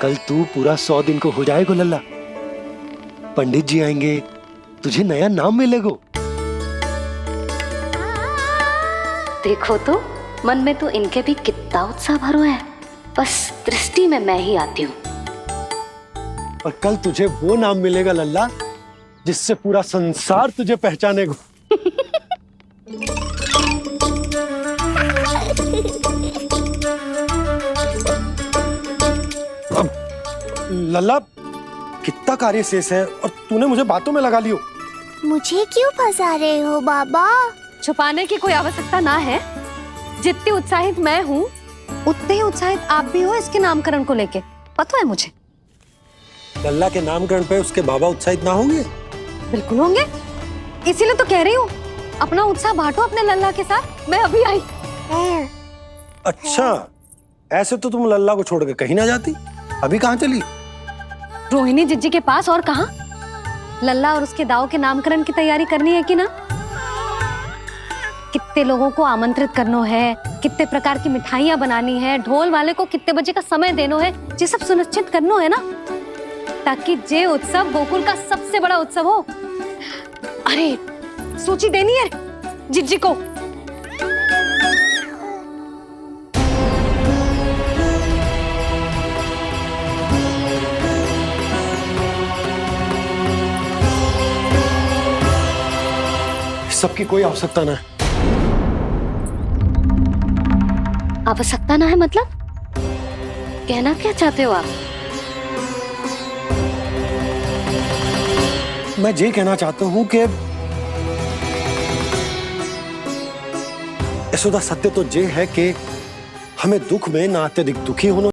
कल तू पूरा 100 दिन को हो जाएगा लल्ला। पंडित जी आएंगे, तुझे नया नाम मिलेगा। देखो तो मन में तो इनके भी कितना उत्साह भरो है, बस दृष्टि में मैं ही आती हूँ। और कल तुझे वो नाम मिलेगा लल्ला जिससे पूरा संसार तुझे पहचानेगा। अब लल्ला, कितना कार्य शेष है और तूने मुझे बातों में लगा लियो। मुझे क्यों फंसा रहे हो बाबा? छुपाने की कोई आवश्यकता ना है। जितनी उत्साहित मैं हूँ उतने ही उत्साहित आप भी हो इसके नामकरण को लेके, पता है मुझे। लल्ला के नामकरण पे उसके बाबा उत्साहित ना होंगे? बिल्कुल होंगे, इसीलिए तो कह रही हूँ अपना उत्साह बांटो अपने लल्ला के साथ। मैं अभी आई। अच्छा, ऐसे तो तुम लल्ला को छोड़ के कहीं ना जाती। अभी कहाँ चली? रोहिणी जिज्जी के पास, और कहाँ। लल्ला और उसके दाव के नामकरण की तैयारी करनी है कि ना? कितने लोगों को आमंत्रित करना है, कितने प्रकार की मिठाइयां बनानी है, ढोल वाले को कितने बजे का समय देना है, ये सब सुनिश्चित करना है ना, ताकि जे उत्सव गोकुल का सबसे बड़ा उत्सव हो। अरे सूची देनी है जिज्जी को। सबकी कोई आवश्यकता ना है। आवश्यकता ना है मतलब? कहना क्या चाहते हो आप? मैं ये कहना चाहता हूँ कि यशोदा, सत्य तो ये है कि हमें दुख में ना अत्यधिक दुखी होना